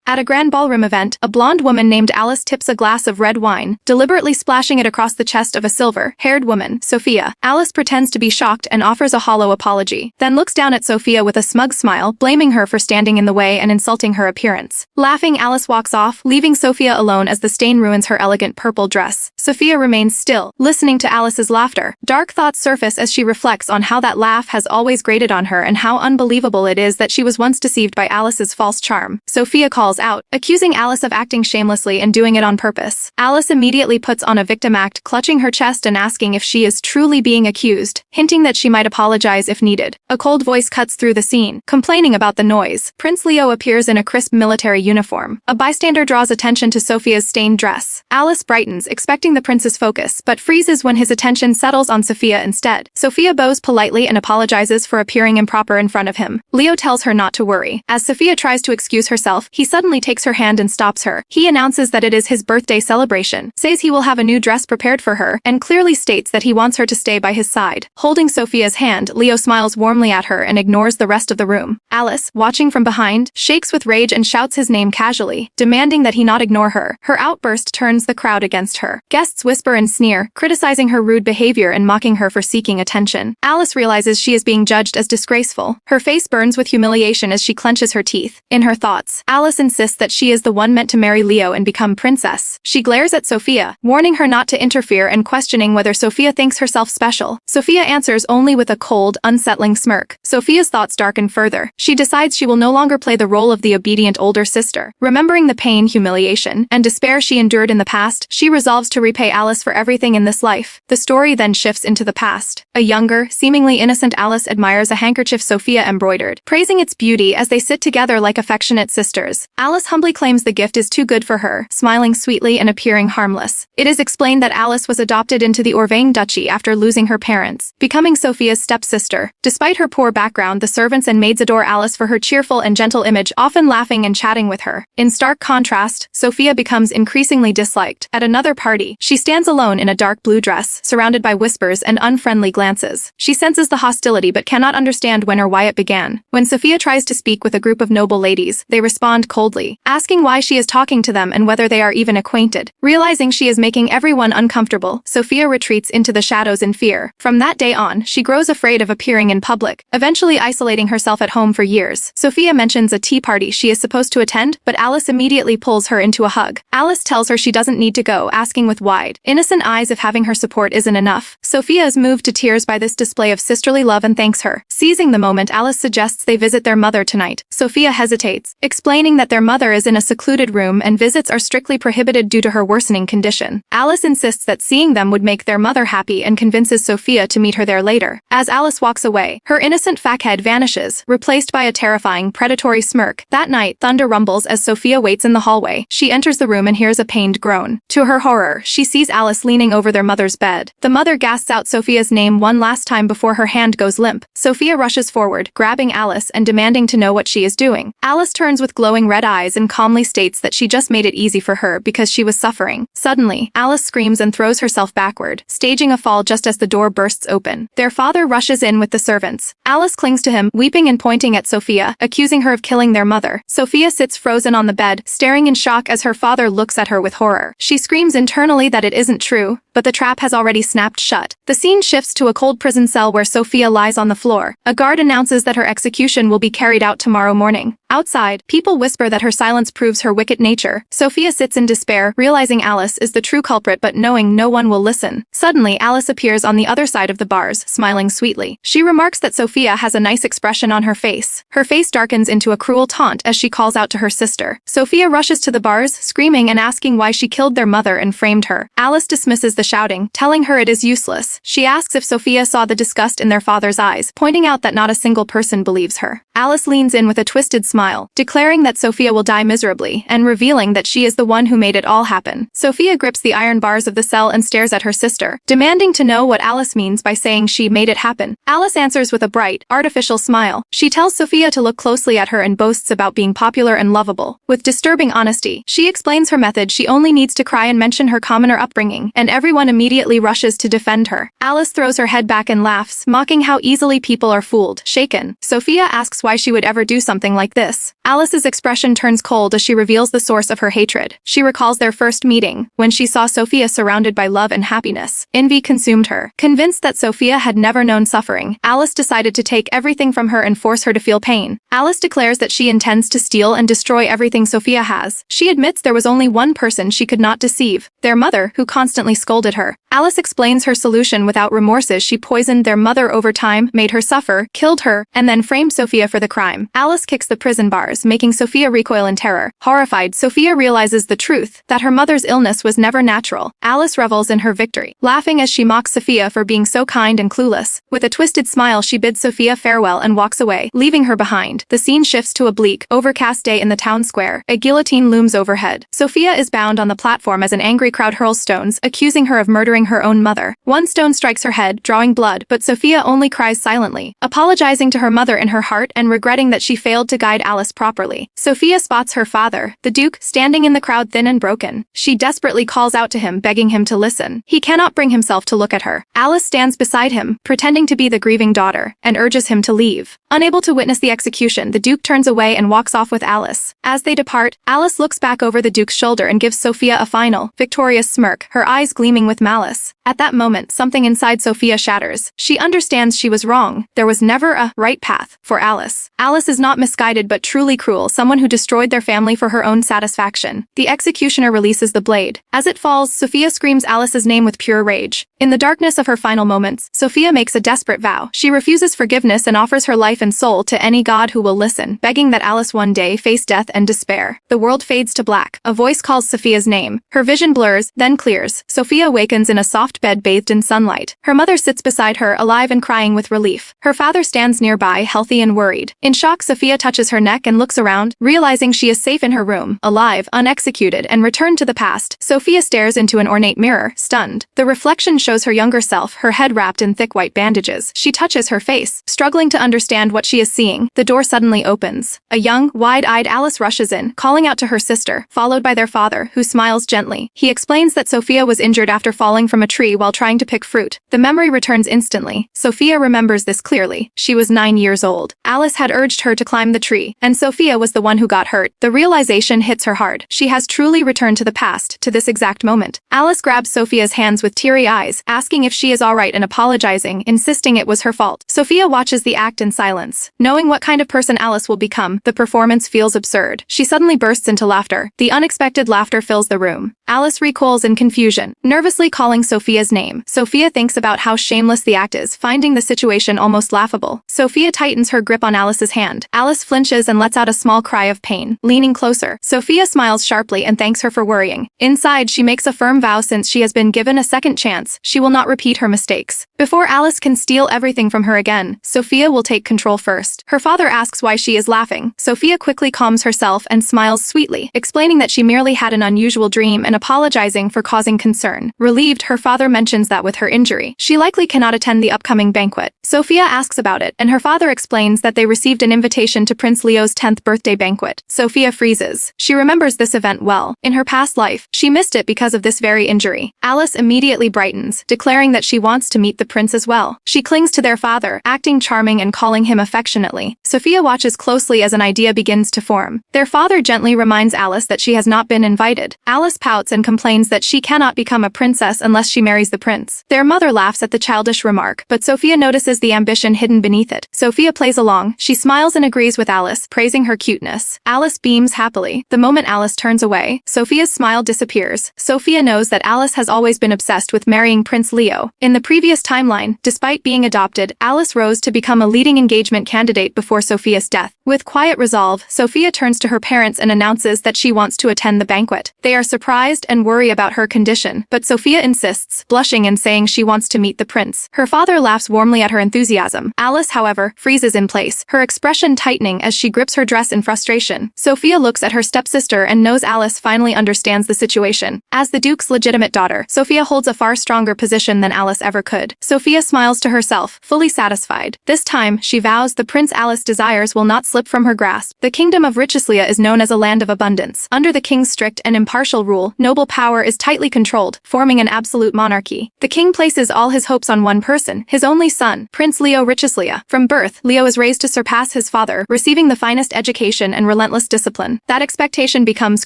At a grand ballroom event, a blonde woman named Alice tips a glass of red wine, deliberately splashing it across the chest of a silver-haired woman, Sophia. Alice pretends to be shocked and offers a hollow apology, then looks down at Sophia with a smug smile, blaming her for standing in the way and insulting her appearance. Laughing, Alice walks off, leaving Sophia alone as the stain ruins her elegant purple dress. Sophia remains still, listening to Alice's laughter. Dark thoughts surface as she reflects on how that laugh has always grated on her and how unbelievable it is that she was once deceived by Alice's false charm. Sophia calls out, accusing Alice of acting shamelessly and doing it on purpose. Alice immediately puts on a victim act, clutching her chest and asking if she is truly being accused, hinting that she might apologize if needed. A cold voice cuts through the scene, complaining about the noise. Prince Leo appears in a crisp military uniform. A bystander draws attention to Sophia's stained dress. Alice brightens, expecting the prince's focus, but freezes when his attention settles on Sophia instead. Sophia bows politely and apologizes for appearing improper in front of him. Leo tells her not to worry. As Sophia tries to excuse herself, he suddenly takes her hand and stops her. He announces that it is his birthday celebration, says he will have a new dress prepared for her, and clearly states that he wants her to stay by his side. Holding Sophia's hand, Leo smiles warmly at her and ignores the rest of the room. Alice, watching from behind, shakes with rage and shouts his name casually, demanding that he not ignore her. Her outburst turns the crowd against her. Guests whisper and sneer, criticizing her rude behavior and mocking her for seeking attention. Alice realizes she is being judged as disgraceful. Her face burns with humiliation as she clenches her teeth. In her thoughts, Alice insists that she is the one meant to marry Leo and become princess. She glares at Sophia, warning her not to interfere and questioning whether Sophia thinks herself special. Sophia answers only with a cold, unsettling smirk. Sophia's thoughts darken further. She decides she will no longer play the role of the obedient older sister. Remembering the pain, humiliation, and despair she endured in the past, she resolves to repay Alice for everything in this life. The story then shifts into the past. A younger, seemingly innocent Alice admires a handkerchief Sophia embroidered, praising its beauty as they sit together like affectionate sisters. Alice humbly claims the gift is too good for her, smiling sweetly and appearing harmless. It is explained that Alice was adopted into the Orvang duchy after losing her parents, becoming Sophia's stepsister. Despite her poor background, the servants and maids adore Alice for her cheerful and gentle image, often laughing and chatting with her. In stark contrast, Sophia becomes increasingly disliked. At another party, she stands alone in a dark blue dress, surrounded by whispers and unfriendly glances. She senses the hostility but cannot understand when or why it began. When Sophia tries to speak with a group of noble ladies, they respond coldly, asking why she is talking to them and whether they are even acquainted. Realizing she is making everyone uncomfortable, Sophia retreats into the shadows in fear. From that day on, she grows afraid of appearing in public, eventually isolating herself at home for years. Sophia mentions a tea party she is supposed to attend, but Alice immediately pulls her into a hug. Alice tells her she doesn't need to go, asking with wide, innocent eyes if having her support isn't enough. Sophia is moved to tears by this display of sisterly love and thanks her. Seizing the moment, Alice suggests they visit their mother tonight. Sophia hesitates, explaining that their mother is in a secluded room and visits are strictly prohibited due to her worsening condition. Alice insists that seeing them would make their mother happy and convinces Sophia to meet her there later. As Alice walks away, her innocent fuckhead vanishes, replaced by a terrifying, predatory smirk. That night, thunder rumbles as Sophia waits in the hallway. She enters the room and hears a pained groan. To her horror, she sees Alice leaning over their mother's bed. The mother gasps out Sophia's name one last time before her hand goes limp. Sophia rushes forward, grabbing Alice and demanding to know what she is doing. Alice turns with glowing red eyes and calmly states that she just made it easy for her because she was suffering. Suddenly, Alice screams and throws herself backward, staging a fall just as the door bursts open. Their father rushes in with the servants. Alice clings to him, weeping and pointing at Sophia, accusing her of killing their mother. Sophia sits frozen on the bed, staring in shock as her father looks at her with horror. She screams internally that it isn't true, but the trap has already snapped shut. The scene shifts to a cold prison cell where Sophia lies on the floor. A guard announces that her execution will be carried out tomorrow morning. Outside, people whisper that her silence proves her wicked nature. Sophia sits in despair, realizing Alice is the true culprit but knowing no one will listen. Suddenly, Alice appears on the other side of the bars, smiling sweetly. She remarks that Sophia has a nice expression on her face. Her face darkens into a cruel taunt as she calls out to her sister. Sophia rushes to the bars, screaming and asking why she killed their mother and framed her. Alice dismisses the shouting, telling her it is useless. She asks if Sophia saw the disgust in their father's eyes, pointing out that not a single person believes her. Alice leans in with a twisted smile, declaring that Sophia will die miserably, and revealing that she is the one who made it all happen. Sophia grips the iron bars of the cell and stares at her sister, demanding to know what Alice means by saying she made it happen. Alice answers with a bright, artificial smile. She tells Sophia to look closely at her and boasts about being popular and lovable. With disturbing honesty, she explains her method. She only needs to cry and mention her commoner upbringing, and everyone immediately rushes to defend her. Alice throws her head back and laughs, mocking how easily people are fooled. Shaken, Sophia asks why she would ever do something like this. Alice's expression turns cold as she reveals the source of her hatred. She recalls their first meeting, when she saw Sophia surrounded by love and happiness. Envy consumed her. Convinced that Sophia had never known suffering, Alice decided to take everything from her and force her to feel pain. Alice declares that she intends to steal and destroy everything Sophia has. She admits there was only one person she could not deceive, their mother, who constantly scolded her. Alice explains her solution without remorses. She poisoned their mother over time, made her suffer, killed her, and then framed Sophia for the crime. Alice kicks the prison bars, making Sophia recoil in terror. Horrified, Sophia realizes the truth, that her mother's illness was never natural. Alice revels in her victory, laughing as she mocks Sophia for being so kind and clueless. With a twisted smile, she bids Sophia farewell and walks away, leaving her behind. The scene shifts to a bleak, overcast day in the town square. A guillotine looms overhead. Sophia is bound on the platform as an angry crowd hurls stones, accusing her of murdering her own mother. One stone strikes her head, drawing blood, but Sophia only cries silently, apologizing to her mother in her heart and regretting that she failed to guide Alice properly. Sophia spots her father, the Duke, standing in the crowd thin and broken. She desperately calls out to him, begging him to listen. He cannot bring himself to look at her. Alice stands beside him, pretending to be the grieving daughter, and urges him to leave. Unable to witness the execution, the Duke turns away and walks off with Alice. As they depart, Alice looks back over the Duke's shoulder and gives Sophia a final, victorious smirk, her eyes gleaming with malice. At that moment, something inside Sophia shatters. She understands she was wrong. There was never a right path for Alice. Alice is not misguided but truly cruel, someone who destroyed their family for her own satisfaction. The executioner releases the blade. As it falls, Sophia screams Alice's name with pure rage. In the darkness of her final moments, Sophia makes a desperate vow. She refuses forgiveness and offers her life and soul to any god who will listen, begging that Alice one day face death and despair. The world fades to black. A voice calls Sophia's name. Her vision blurs, then clears. Sophia awakens in a soft bed bathed in sunlight. Her mother sits beside her, alive and crying with relief. Her father stands nearby, healthy and worried. In shock, Sophia touches her neck and looks around, realizing she is safe in her room, alive, unexecuted, and returned to the past. Sophia stares into an ornate mirror, stunned. The reflection shows her younger self, her head wrapped in thick white bandages. She touches her face, struggling to understand what she is seeing. The door suddenly opens. A young, wide-eyed Alice rushes in, calling out to her sister, followed by their father, who smiles gently. He explains that Sophia was injured after falling from a tree while trying to pick fruit. The memory returns instantly. Sophia remembers this clearly. She was 9 years old. Alice had urged her to climb the tree, and Sophia was the one who got hurt. The realization hits her hard. She has truly returned to the past, to this exact moment. Alice grabs Sophia's hands with teary eyes, asking if she is alright and apologizing, insisting it was her fault. Sophia watches the act in silence. Knowing what kind of person Alice will become, the performance feels absurd. She suddenly bursts into laughter. The unexpected laughter fills the room. Alice recoils in confusion, nervously calling Sophia's name. Sophia thinks about how shameless the act is, finding the situation almost laughable. Sophia tightens her grip on Alice's hand. Alice flinches and lets out a small cry of pain. Leaning closer, Sophia smiles sharply and thanks her for worrying. Inside, she makes a firm vow since she has been given a second chance, she will not repeat her mistakes. Before Alice can steal everything from her again, Sophia will take control first. Her father asks why she is laughing. Sophia quickly calms herself and smiles sweetly, explaining that she merely had an unusual dream and apologizing for causing concern. Relieved, her father mentions that with her injury, she likely cannot attend the upcoming banquet. Sophia asks about it, and her father explains that they received an invitation to Prince Leo's 10th birthday banquet. Sophia freezes. She remembers this event well. In her past life, she missed it because of this very injury. Alice immediately brightens, declaring that she wants to meet the prince as well. She clings to their father, acting charming and calling him affectionately. Sophia watches closely as an idea begins to form. Their father gently reminds Alice that she has not been invited. Alice pouts and complains that she cannot become a princess unless she marries the prince. Their mother laughs at the childish remark, but Sophia notices the ambition hidden beneath it. Sophia plays along. She smiles and agrees with Alice, praising her cuteness. Alice beams happily. The moment Alice turns away, Sophia's smile disappears. Sophia knows that Alice has always been obsessed with marrying Prince Leo. In the previous timeline, despite being adopted, Alice rose to become a leading engagement candidate before Sophia's death. With quiet resolve, Sophia turns to her parents and announces that she wants to attend the banquet. They are surprised and worry about her condition, but Sophia insists, blushing and saying she wants to meet the prince. Her father laughs warmly at her enthusiasm. Alice, however, freezes in place, her expression tightening as she grips her dress in frustration. Sophia looks at her stepsister and knows Alice finally understands the situation. As the Duke's legitimate daughter, Sophia holds a far stronger position than Alice ever could. Sophia smiles to herself, fully satisfied. This time, she vows the prince Alice desires will not slip from her grasp. The kingdom of Richislia is known as a land of abundance. Under the king's strict and impartial rule, noble power is tightly controlled, forming an absolute monarchy. The king places all his hopes on one person, his only son, Prince Leo Richislia. From birth, Leo is raised to surpass his father, receiving the finest education and relentless discipline. That expectation becomes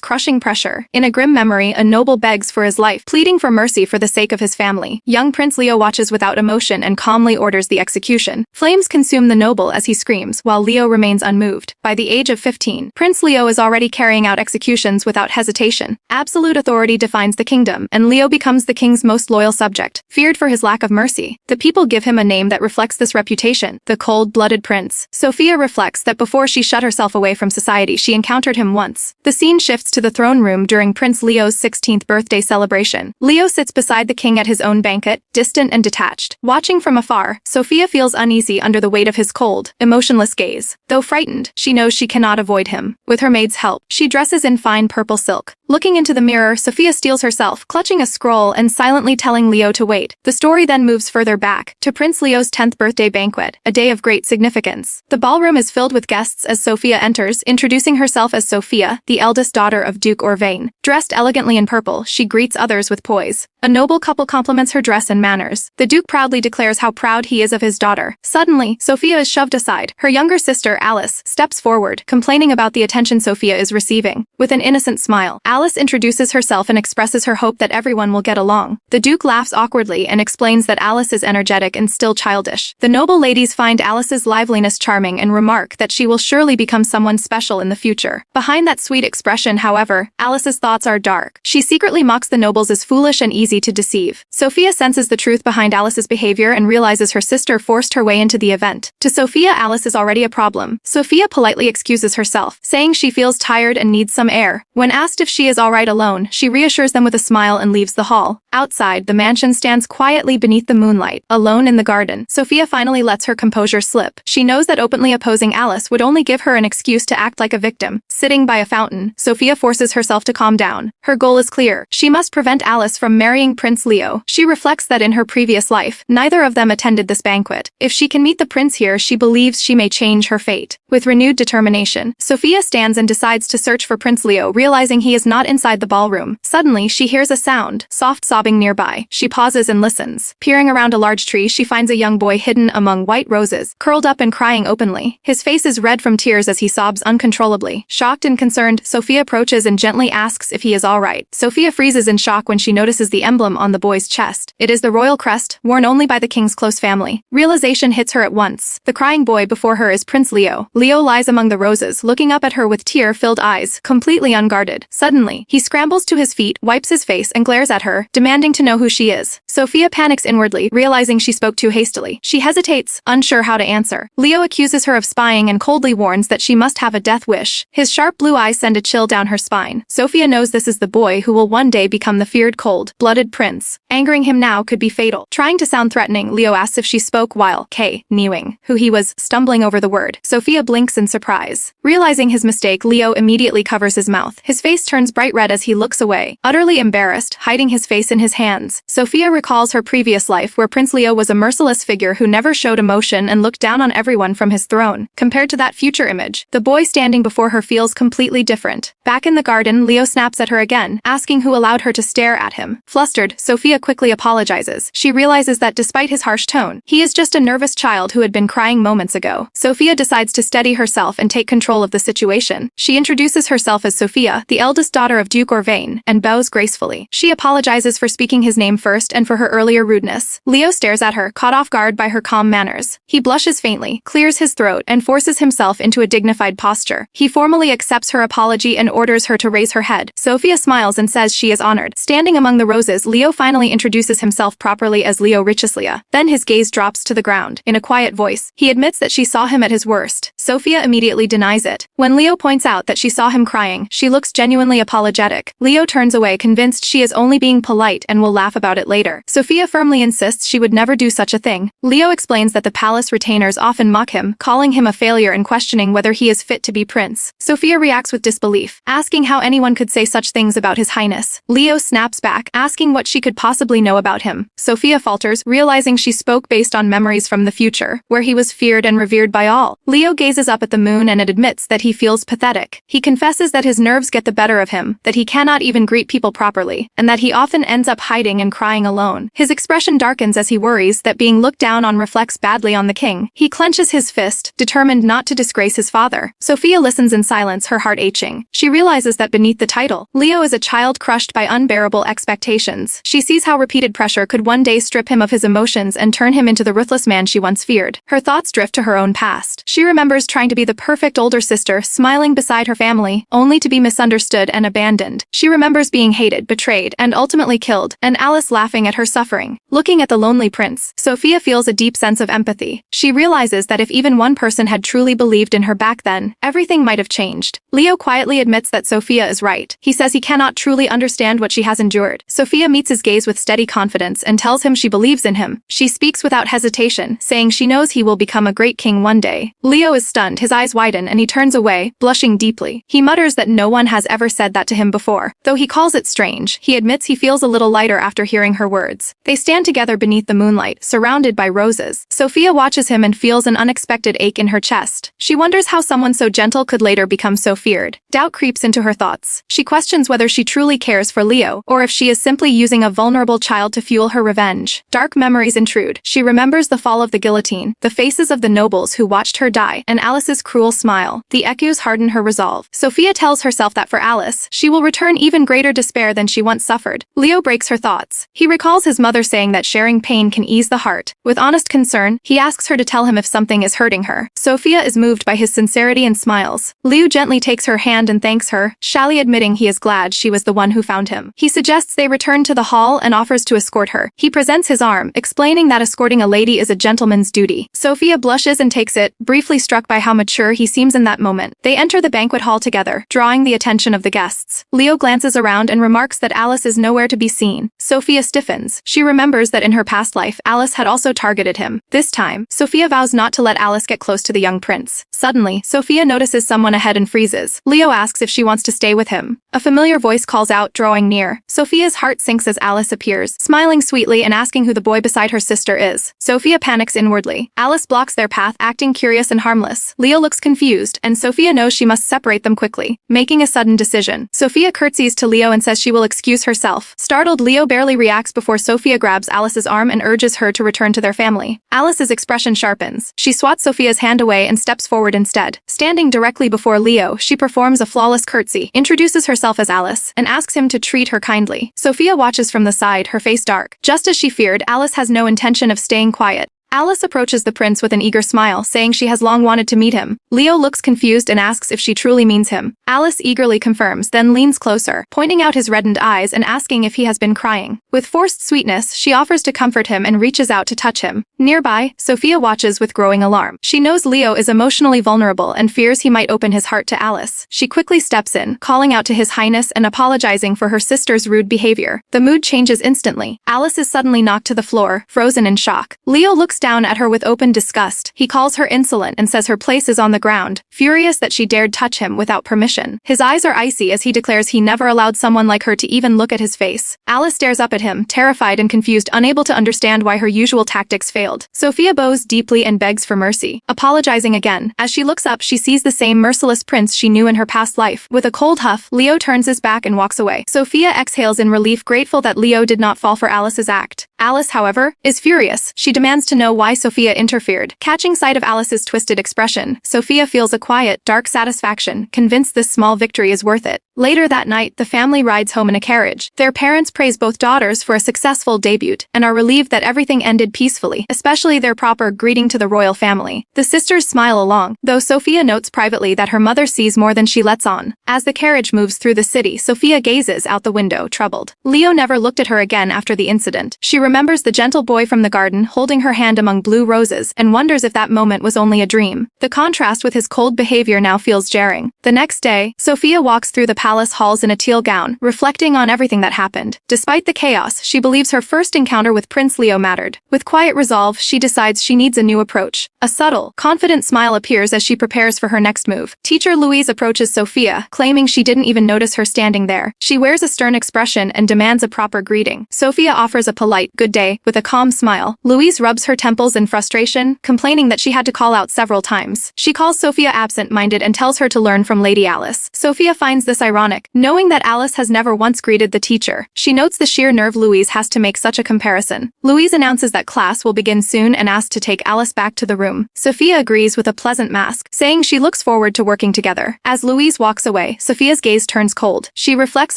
crushing pressure. In a grim memory, a noble begs for his life, pleading for mercy for the sake of his family. Young Prince Leo watches without emotion and calmly orders the execution. Flames consume the noble as he screams, while Leo remains unmoved. By the age of 15, Prince Leo is already carrying out executions without hesitation. Absolute authority defines the kingdom, and Leo becomes the king's most loyal subject. Feared for his lack of mercy, the people give him a name that reflects this reputation, the cold-blooded prince. Sophia reflects that before she shut herself away from society, she encountered him once. The scene shifts to the throne room during Prince Leo's 16th birthday celebration. Leo sits beside the king at his own banquet, distant and detached. Watching from afar, Sophia feels uneasy under the weight of his cold, emotionless gaze. Though frightened, she knows she cannot avoid him. With her maid's help, she dresses in fine purple silk. Looking into the mirror, Sophia steels herself, clutching a scroll and silently telling Leo to wait. The story then moves further back, to Prince Leo's 10th birthday banquet, a day of great significance. The ballroom is filled with guests as Sophia enters, introducing herself as Sophia, the eldest daughter of Duke Orvain. Dressed elegantly in purple, she greets others with poise. A noble couple compliments her dress and manners. The Duke proudly declares how proud he is of his daughter. Suddenly, Sophia is shoved aside. Her younger sister, Alice, steps forward, complaining about the attention Sophia is receiving. With an innocent smile, Alice introduces herself and expresses her hope that everyone will get along. The Duke laughs awkwardly and explains that Alice is energetic and still childish. The noble ladies find Alice's liveliness charming and remark that she will surely become someone special in the future. Behind that sweet expression, however, Alice's thoughts are dark. She secretly mocks the nobles as foolish and easy to deceive. Sophia senses the truth behind Alice's behavior and realizes her sister forced her way into the event. To Sophia, Alice is already a problem. Sophia politely excuses herself, saying she feels tired and needs some air. When asked if she is alright alone, she reassures them with a smile and leaves the hall. Outside, the mansion stands quietly beneath the moonlight, alone in the garden. Sophia finally lets her composure slip. She knows that openly opposing Alice would only give her an excuse to act like a victim. Sitting by a fountain, Sophia forces herself to calm down. Her goal is clear. She must prevent Alice from marrying Prince Leo. She reflects that in her previous life, neither of them attended this banquet. If she can meet the prince here, she believes she may change her fate. With renewed determination, Sophia stands and decides to search for Prince Leo, realizing he is not inside the ballroom. Suddenly, she hears a sound, soft sobbing nearby. She pauses and listens. Peering around a large tree, she finds a young boy hidden among white roses, curled up and crying openly. His face is red from tears as he sobs uncontrollably. Shocked and concerned, Sophia approaches and gently asks if he is alright. Sophia freezes in shock when she notices the emblem on the boy's chest. It is the royal crest, worn only by the king's close family. Realization hits her at once. The crying boy before her is Prince Leo. Leo lies among the roses, looking up at her with tear-filled eyes, completely unguarded. Suddenly, he scrambles to his feet, wipes his face, and glares at her, demanding to know who she is. Sophia panics inwardly, realizing she spoke too hastily. She hesitates, unsure how to answer. Leo accuses her of spying and coldly warns that she must have a death wish. His sharp blue eyes send a chill down her spine. Sophia knows this is the boy who will one day become the feared cold-blooded prince. Angering him now could be fatal. Trying to sound threatening, Leo asks if she spoke while knowing who he was, stumbling over the word. Sophia blinks in surprise. Realizing his mistake, Leo immediately covers his mouth. His face turns bright red as he looks away, utterly embarrassed, hiding his face in his hands. Sophia recalls her previous life where Prince Leo was a merciless figure who never showed emotion and looked down on everyone from his throne. Compared to that future image, the boy standing before her feels completely different. Back in the garden, Leo snaps at her again, asking who allowed her to stare at him. Flustered, Sophia quickly apologizes. She realizes that despite his harsh tone, he is just a nervous child who had been crying moments ago. Sophia decides to steady herself and take control of the situation. She introduces herself as Sophia, the eldest daughter of Duke Orvain, and bows gracefully. She apologizes for speaking his name first and for her earlier rudeness. Leo stares at her, caught off guard by her calm manners. He blushes faintly, clears his throat, and forces himself into a dignified posture. He formally accepts her apology and orders her to raise her head. Sophia smiles and says she is honored. Standing among the roses, Leo finally introduces himself properly as Leo Richislia. Then his gaze drops to the ground. In a quiet voice, he admits that she saw him at his worst. Sophia immediately denies it. When Leo points out that she saw him crying, she looks genuinely apologetic. Leo turns away, convinced she is only being polite and will laugh about it later. Sophia firmly insists she would never do such a thing. Leo explains that the palace retainers often mock him, calling him a failure and questioning whether he is fit to be prince. Sophia reacts with disbelief, asking how anyone could say such things about his highness. Leo snaps back, asking asking what she could possibly know about him. Sophia falters, realizing she spoke based on memories from the future, where he was feared and revered by all. Leo gazes up at the moon and admits that he feels pathetic. He confesses that his nerves get the better of him, that he cannot even greet people properly, and that he often ends up hiding and crying alone. His expression darkens as he worries that being looked down on reflects badly on the king. He clenches his fist, determined not to disgrace his father. Sophia listens in silence, her heart aching. She realizes that beneath the title, Leo is a child crushed by unbearable expectations. She sees how repeated pressure could one day strip him of his emotions and turn him into the ruthless man she once feared. Her thoughts drift to her own past. She remembers trying to be the perfect older sister, smiling beside her family, only to be misunderstood and abandoned. She remembers being hated, betrayed, and ultimately killed, and Alice laughing at her suffering. Looking at the lonely prince, Sophia feels a deep sense of empathy. She realizes that if even one person had truly believed in her back then, everything might have changed. Leo quietly admits that Sophia is right. He says he cannot truly understand what she has endured. Sophia meets his gaze with steady confidence and tells him she believes in him. She speaks without hesitation, saying she knows he will become a great king one day. Leo is stunned, his eyes widen, and he turns away, blushing deeply. He mutters that no one has ever said that to him before. Though he calls it strange, he admits he feels a little lighter after hearing her words. They stand together beneath the moonlight, surrounded by roses. Sophia watches him and feels an unexpected ache in her chest. She wonders how someone so gentle could later become so feared. Doubt creeps into her thoughts. She questions whether she truly cares for Leo, or if she is simply using a vulnerable child to fuel her revenge. Dark memories intrude. She remembers the fall of the guillotine, the faces of the nobles who watched her die, and Alice's cruel smile. The echoes harden her resolve. Sophia tells herself that for Alice, she will return even greater despair than she once suffered. Leo breaks her thoughts. He recalls his mother saying that sharing pain can ease the heart. With honest concern, he asks her to tell him if something is hurting her. Sophia is moved by his sincerity and smiles. Leo gently takes her hand and thanks her, shyly admitting he is glad she was the one who found him. He suggests they return to the hall and offers to escort her. He presents his arm, explaining that escorting a lady is a gentleman's duty. Sophia blushes and takes it, briefly struck by how mature he seems in that moment. They enter the banquet hall together, drawing the attention of the guests. Leo glances around and remarks that Alice is nowhere to be seen. Sophia stiffens. She remembers that in her past life, Alice had also targeted him. This time, Sophia vows not to let Alice get close to the young prince. Suddenly, Sophia notices someone ahead and freezes. Leo asks if she wants to stay with him. A familiar voice calls out, drawing near. Sophia's heart sinks as Alice appears, smiling sweetly and asking who the boy beside her sister is. Sophia panics inwardly. Alice blocks their path, acting curious and harmless. Leo looks confused, and Sophia knows she must separate them quickly. Making a sudden decision, Sophia curtsies to Leo and says she will excuse herself. Startled, Leo barely reacts before Sophia grabs Alice's arm and urges her to return to their family. Alice's expression sharpens. She swats Sophia's hand away and steps forward instead. Standing directly before Leo, she performs a flawless curtsy, introduces herself as Alice, and asks him to treat her kindly. Sophia watches from the side, her face dark. Just as she feared, Alice has no intention of staying quiet. Alice approaches the prince with an eager smile, saying she has long wanted to meet him. Leo looks confused and asks if she truly means him. Alice eagerly confirms, then leans closer, pointing out his reddened eyes and asking if he has been crying. With forced sweetness, she offers to comfort him and reaches out to touch him. Nearby, Sophia watches with growing alarm. She knows Leo is emotionally vulnerable and fears he might open his heart to Alice. She quickly steps in, calling out to His Highness and apologizing for her sister's rude behavior. The mood changes instantly. Alice is suddenly knocked to the floor, frozen in shock. Leo looks down at her with open disgust. He calls her insolent and says her place is on the ground, furious that she dared touch him without permission. His eyes are icy as he declares he never allowed someone like her to even look at his face. Alice stares up at him, terrified and confused, unable to understand why her usual tactics failed. Sophia bows deeply and begs for mercy, apologizing again. As she looks up, she sees the same merciless prince she knew in her past life. With a cold huff, Leo turns his back and walks away. Sophia exhales in relief, grateful that Leo did not fall for Alice's act. Alice, however, is furious. She demands to know why Sophia interfered. Catching sight of Alice's twisted expression, Sophia feels a quiet, dark satisfaction, convinced this small victory is worth it. Later that night, the family rides home in a carriage. Their parents praise both daughters for a successful debut, and are relieved that everything ended peacefully, especially their proper greeting to the royal family. The sisters smile along, though Sophia notes privately that her mother sees more than she lets on. As the carriage moves through the city, Sophia gazes out the window, troubled. Leo never looked at her again after the incident. She remembers the gentle boy from the garden holding her hand among blue roses, and wonders if that moment was only a dream. The contrast with his cold behavior now feels jarring. The next day, Sophia walks through the palace halls in a teal gown, reflecting on everything that happened. Despite the chaos, she believes her first encounter with Prince Leo mattered. With quiet resolve, she decides she needs a new approach. A subtle, confident smile appears as she prepares for her next move. Teacher Louise approaches Sophia, claiming she didn't even notice her standing there. She wears a stern expression and demands a proper greeting. Sophia offers a polite, good day, with a calm smile. Louise rubs her temples in frustration, complaining that she had to call out several times. She calls Sophia absent-minded and tells her to learn from Lady Alice. Sophia finds this ironic, knowing that Alice has never once greeted the teacher. She notes the sheer nerve Louise has to make such a comparison. Louise announces that class will begin soon and asks to take Alice back to the room. Sophia agrees with a pleasant mask, saying she looks forward to working together. As Louise walks away, Sophia's gaze turns cold. She reflects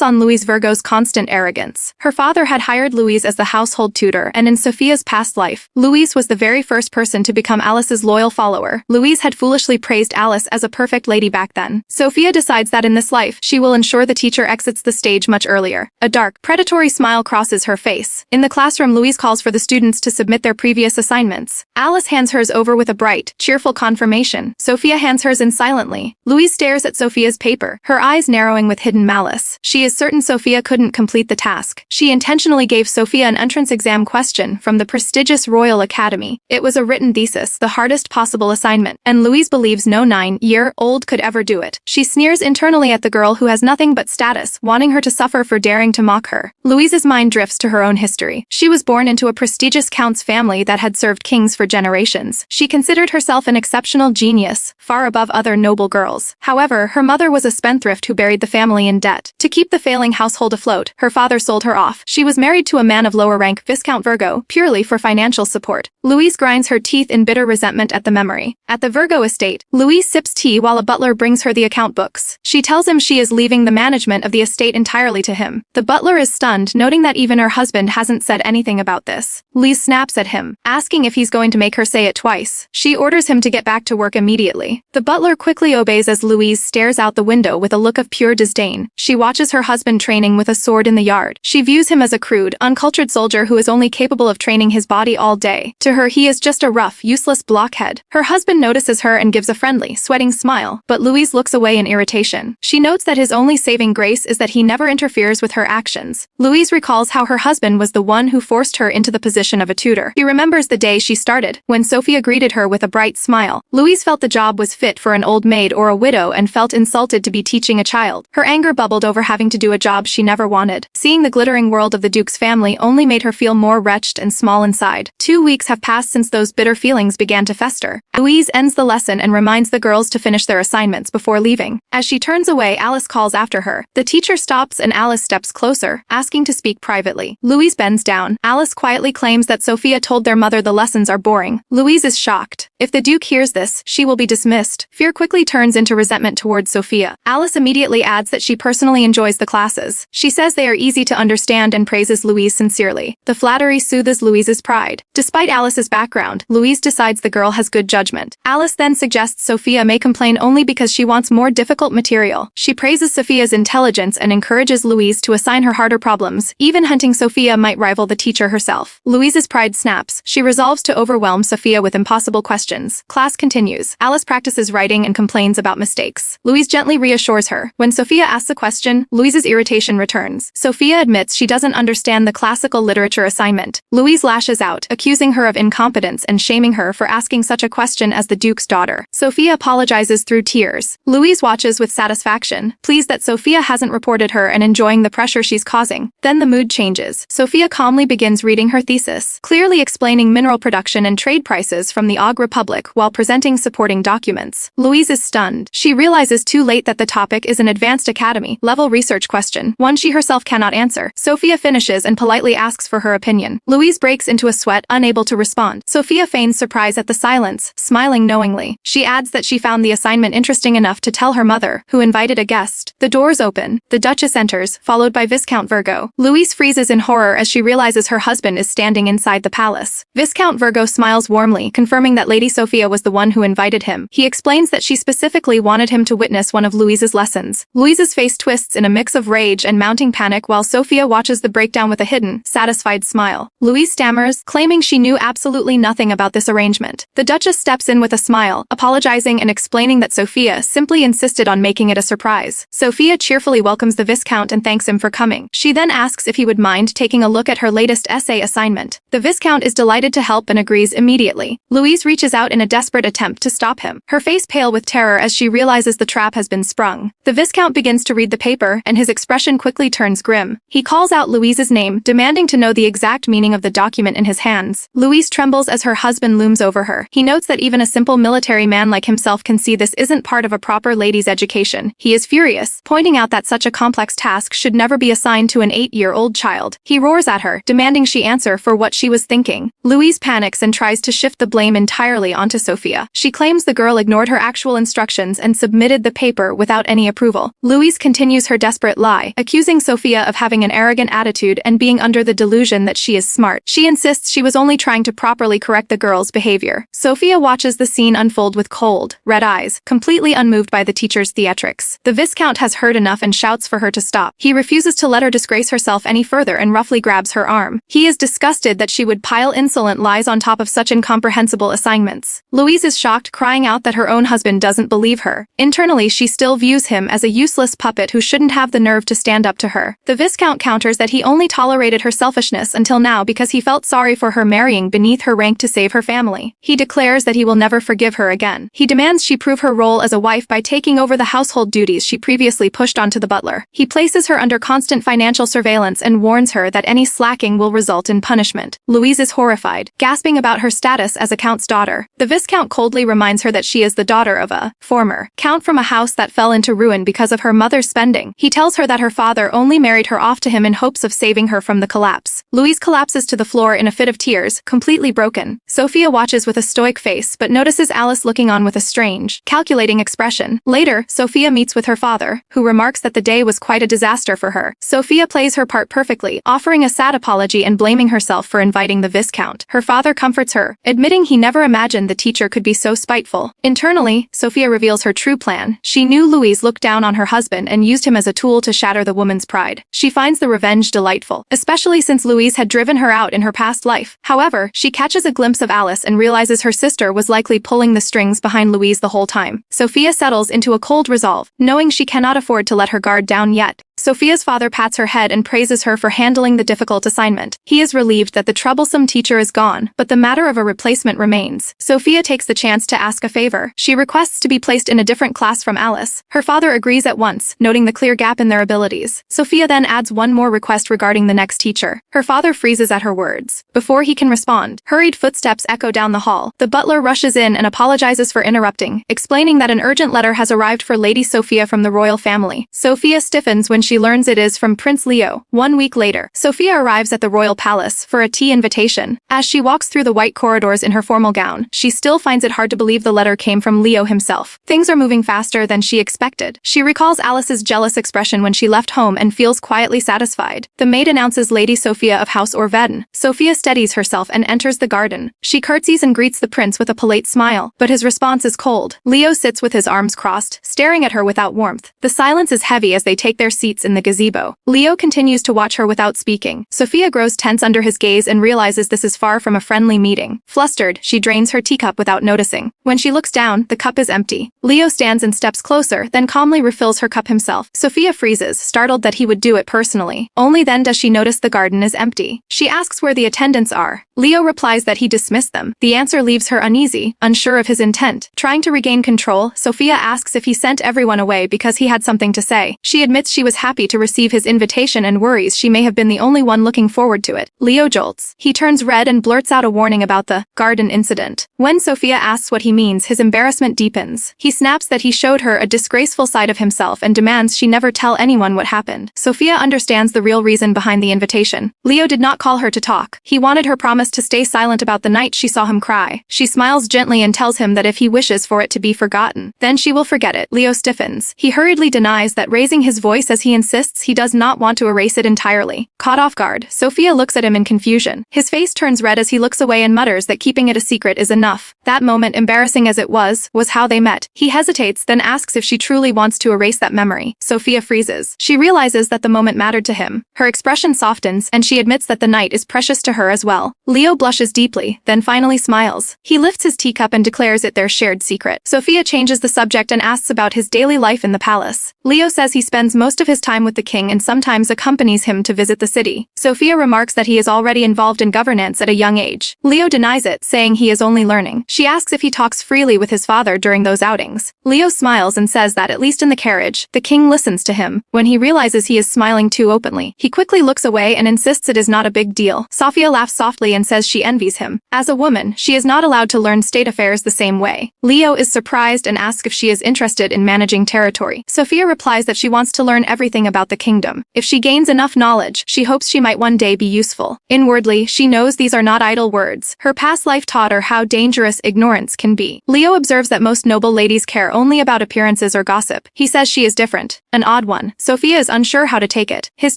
on Louise Virgo's constant arrogance. Her father had hired Louise as the household tutor, and in Sophia's past life, Louise was the very first person to become Alice's loyal follower. Louise had foolishly praised Alice as a perfect lady back then. Sophia decides that in this life, she will ensure the teacher exits the stage much earlier. A dark, predatory smile crosses her face. In the classroom, Louise calls for the students to submit their previous assignments. Alice hands hers over with a bright, cheerful confirmation. Sophia hands hers in silently. Louise stares at Sophia's paper, her eyes narrowing with hidden malice. She is certain Sophia couldn't complete the task. She intentionally gave Sophia an entrance exam question from the prestigious Royal Academy. It was a written thesis, the hardest possible assignment, and Louise believes no 9-year-old could ever do it. She sneers internally at the girl who has nothing but status, wanting her to suffer for daring to mock her. Louise's mind drifts to her own history. She was born into a prestigious count's family that had served kings for generations. She considered herself an exceptional genius, far above other noble girls. However, her mother was a spendthrift who buried the family in debt. To keep the failing household afloat, her father sold her off. She was married to a man of lower rank, Viscount Virgo, purely for financial support. Louise grinds her teeth in bitter resentment at the memory. At the Virgo estate, Louise sips tea while a butler brings her the account books. She tells him she is leaving the management of the estate entirely to him. The butler is stunned, noting that even her husband hasn't said anything about this. Louise snaps at him, asking if he's going to make her say it twice. She orders him to get back to work immediately. The butler quickly obeys as Louise stares out the window with a look of pure disdain. She watches her husband training with a sword in the yard. She views him as a crude, uncultured soldier who is only capable of training his body all day. To her, he is just a rough, useless blockhead. Her husband notices her and gives a friendly, sweating smile, but Louise looks away in irritation. She notes that his only saving grace is that he never interferes with her actions. Louise recalls how her husband was the one who forced her into the position of a tutor. She remembers the day she started, when Sophia greeted her with a bright smile. Louise felt the job was fit for an old maid or a widow and felt insulted to be teaching a child. Her anger bubbled over having to do a job she never wanted. Seeing the glittering world of the Duke's family only made her feel more wretched and small inside. 2 weeks have passed since those bitter feelings began to fester. Louise ends the lesson and reminds the girls to finish their assignments before leaving. As she turns away, Alice calls after her. The teacher stops and Alice steps closer, asking to speak privately. Louise bends down. Alice quietly claims that Sophia told their mother the lessons are boring. Louise is shocked. If the Duke hears this, she will be dismissed. Fear quickly turns into resentment towards Sophia. Alice immediately adds that she personally enjoys the classes. She says they are easy to understand and praises Louise sincerely. The flattery soothes Louise's pride. Despite Alice's background, Louise decides the girl has good judgment. Alice then suggests Sophia may complain only because she wants more difficult material. She praises Sophia's intelligence and encourages Louise to assign her harder problems. Even hunting Sophia might rival the teacher herself. Louise's pride snaps. She resolves to overwhelm Sophia with impossible questions. Class continues. Alice practices writing and complains about mistakes. Louise gently reassures her. When Sophia asks a question, Louise's irritation returns. Sophia admits she doesn't understand the classical literature assignment. Louise lashes out, accusing her of incompetence and shaming her for asking such a question as the Duke's daughter. Sophia apologizes through tears. Louise watches with satisfaction, pleased that Sophia hasn't reported her and enjoying the pressure she's causing. Then the mood changes. Sophia calmly begins reading her thesis, clearly explaining mineral production and trade prices from the Og Republic while presenting supporting documents. Louise is stunned. She realizes too late that the topic is an advanced academy-level research question, one she herself cannot answer. Sophia finishes and politely asks for her opinion. Louise breaks into a sweat, unable to respond. Sophia feigns surprise at the silence, smiling knowingly. She adds that she found the assignment interesting enough to tell her mother, who invited a guest. The doors open. The Duchess enters, followed by Viscount Virgo. Louise freezes in horror as she realizes her husband is standing inside the palace. Viscount Virgo smiles warmly, confirming that Lady Sophia was the one who invited him. He explains that she specifically wanted him to witness one of Louise's lessons. Louise's face twists in a mix of rage and mounting panic while Sophia watches the breakdown with a hidden, satisfied smile. Louise stammers, claiming she knew absolutely nothing about this arrangement. The Duchess steps in with a smile, apologizing and explaining that Sophia simply insisted on making it a surprise. Sophia cheerfully welcomes the Viscount and thanks him for coming. She then asks if he would mind taking a look at her latest essay assignment. The Viscount is delighted to help and agrees immediately. Louise Louise reaches out in a desperate attempt to stop him, her face pale with terror as she realizes the trap has been sprung. The Viscount begins to read the paper, and his expression quickly turns grim. He calls out Louise's name, demanding to know the exact meaning of the document in his hands. Louise trembles as her husband looms over her. He notes that even a simple military man like himself can see this isn't part of a proper lady's education. He is furious, pointing out that such a complex task should never be assigned to an 8-year-old child. He roars at her, demanding she answer for what she was thinking. Louise panics and tries to shift the blame entirely onto Sophia. She claims the girl ignored her actual instructions and submitted the paper without any approval. Louise continues her desperate lie, accusing Sophia of having an arrogant attitude and being under the delusion that she is smart. She insists she was only trying to properly correct the girl's behavior. Sophia watches the scene unfold with cold, red eyes, completely unmoved by the teacher's theatrics. The Viscount has heard enough and shouts for her to stop. He refuses to let her disgrace herself any further and roughly grabs her arm. He is disgusted that she would pile insolent lies on top of such incomprehensible assignments. Louise is shocked, crying out that her own husband doesn't believe her. Internally, she still views him as a useless puppet who shouldn't have the nerve to stand up to her. The Viscount counters that he only tolerated her selfishness until now because he felt sorry for her marrying beneath her rank to save her family. He declares that he will never forgive her again. He demands she prove her role as a wife by taking over the household duties she previously pushed onto the butler. He places her under constant financial surveillance and warns her that any slacking will result in punishment. Louise is horrified, gasping about her status as a count's daughter. The Viscount coldly reminds her that she is the daughter of a former count from a house that fell into ruin because of her mother's spending. He tells her that her father only married her off to him in hopes of saving her from the collapse. Louise collapses to the floor in a fit of tears, completely broken. Sophia watches with a stoic face but notices Alice looking on with a strange, calculating expression. Later, Sophia meets with her father, who remarks that the day was quite a disaster for her. Sophia plays her part perfectly, offering a sad apology and blaming herself for inviting the Viscount. Her father comforts her, admitting he never imagined the teacher could be so spiteful. Internally, Sophia reveals her true plan. She knew Louise looked down on her husband and used him as a tool to shatter the woman's pride. She finds the revenge delightful, especially since Louise had driven her out in her past life. However, she catches a glimpse of Alice and realizes her sister was likely pulling the strings behind Louise the whole time. Sophia settles into a cold resolve, knowing she cannot afford to let her guard down yet. Sophia's father pats her head and praises her for handling the difficult assignment. He is relieved that the troublesome teacher is gone, but the matter of a replacement remains. Sophia takes the chance to ask a favor. She requests to be placed in a different class from Alice. Her father agrees at once, noting the clear gap in their abilities. Sophia then adds one more request regarding the next teacher. Her father freezes at her words. Before he can respond, hurried footsteps echo down the hall. The butler rushes in and apologizes for interrupting, explaining that an urgent letter has arrived for Lady Sophia from the royal family. Sophia stiffens when she learns it is from Prince Leo. 1 week later, Sophia arrives at the royal palace for a tea invitation. As she walks through the white corridors in her formal gown, she still finds it hard to believe the letter came from Leo himself. Things are moving faster than she expected. She recalls Alice's jealous expression when she left home and feels quietly satisfied. The maid announces Lady Sophia of House Orveden. Sophia steadies herself and enters the garden. She curtsies and greets the prince with a polite smile, but his response is cold. Leo sits with his arms crossed, staring at her without warmth. The silence is heavy as they take their seats in the gazebo. Leo continues to watch her without speaking. Sophia grows tense under his gaze and realizes this is far from a friendly meeting. Flustered, she drains her teacup without noticing. When she looks down, the cup is empty. Leo stands and steps closer, then calmly refills her cup himself. Sophia freezes, startled that he would do it personally. Only then does she notice the garden is empty. She asks where the attendants are. Leo replies that he dismissed them. The answer leaves her uneasy, unsure of his intent. Trying to regain control, Sophia asks if he sent everyone away because he had something to say. She admits she was happy to receive his invitation and worries she may have been the only one looking forward to it. Leo jolts. He turns red and blurts out a warning about the garden incident. When Sophia asks what he means, his embarrassment deepens. He snaps that he showed her a disgraceful side of himself and demands she never tell anyone what happened. Sophia understands the real reason behind the invitation. Leo did not call her to talk. He wanted her promise to stay silent about the night she saw him cry. She smiles gently and tells him that if he wishes for it to be forgotten, then she will forget it. Leo stiffens. He hurriedly denies that, raising his voice as he insists he does not want to erase it entirely. Caught off guard, Sophia looks at him in confusion. His face turns red as he looks away and mutters that keeping it a secret is enough. That moment, embarrassing as it was how they met. He hesitates, then asks if she truly wants to erase that memory. Sophia freezes. She realizes that the moment mattered to him. Her expression softens, and she admits that the night is precious to her as well. Leo blushes deeply, then finally smiles. He lifts his teacup and declares it their shared secret. Sophia changes the subject and asks about his daily life in the palace. Leo says he spends most of his time with the king and sometimes accompanies him to visit the city. Sophia remarks that he is already involved in governance at a young age. Leo denies it, saying he is only learning. She asks if he talks freely with his father during those outings. Leo smiles and says that at least in the carriage, the king listens to him. When he realizes he is smiling too openly, he quickly looks away and insists it is not a big deal. Sophia laughs softly and says she envies him. As a woman, she is not allowed to learn state affairs the same way. Leo is surprised and asks if she is interested in managing territory. Sophia replies that she wants to learn everything about the kingdom. If she gains enough knowledge, she hopes she might one day be useful. Inwardly, she knows these are not idle words. Her past life taught her how dangerous ignorance can be. Leo observes that most noble ladies care only about appearances or gossip. He says she is different, an odd one. Sophia is unsure how to take it. His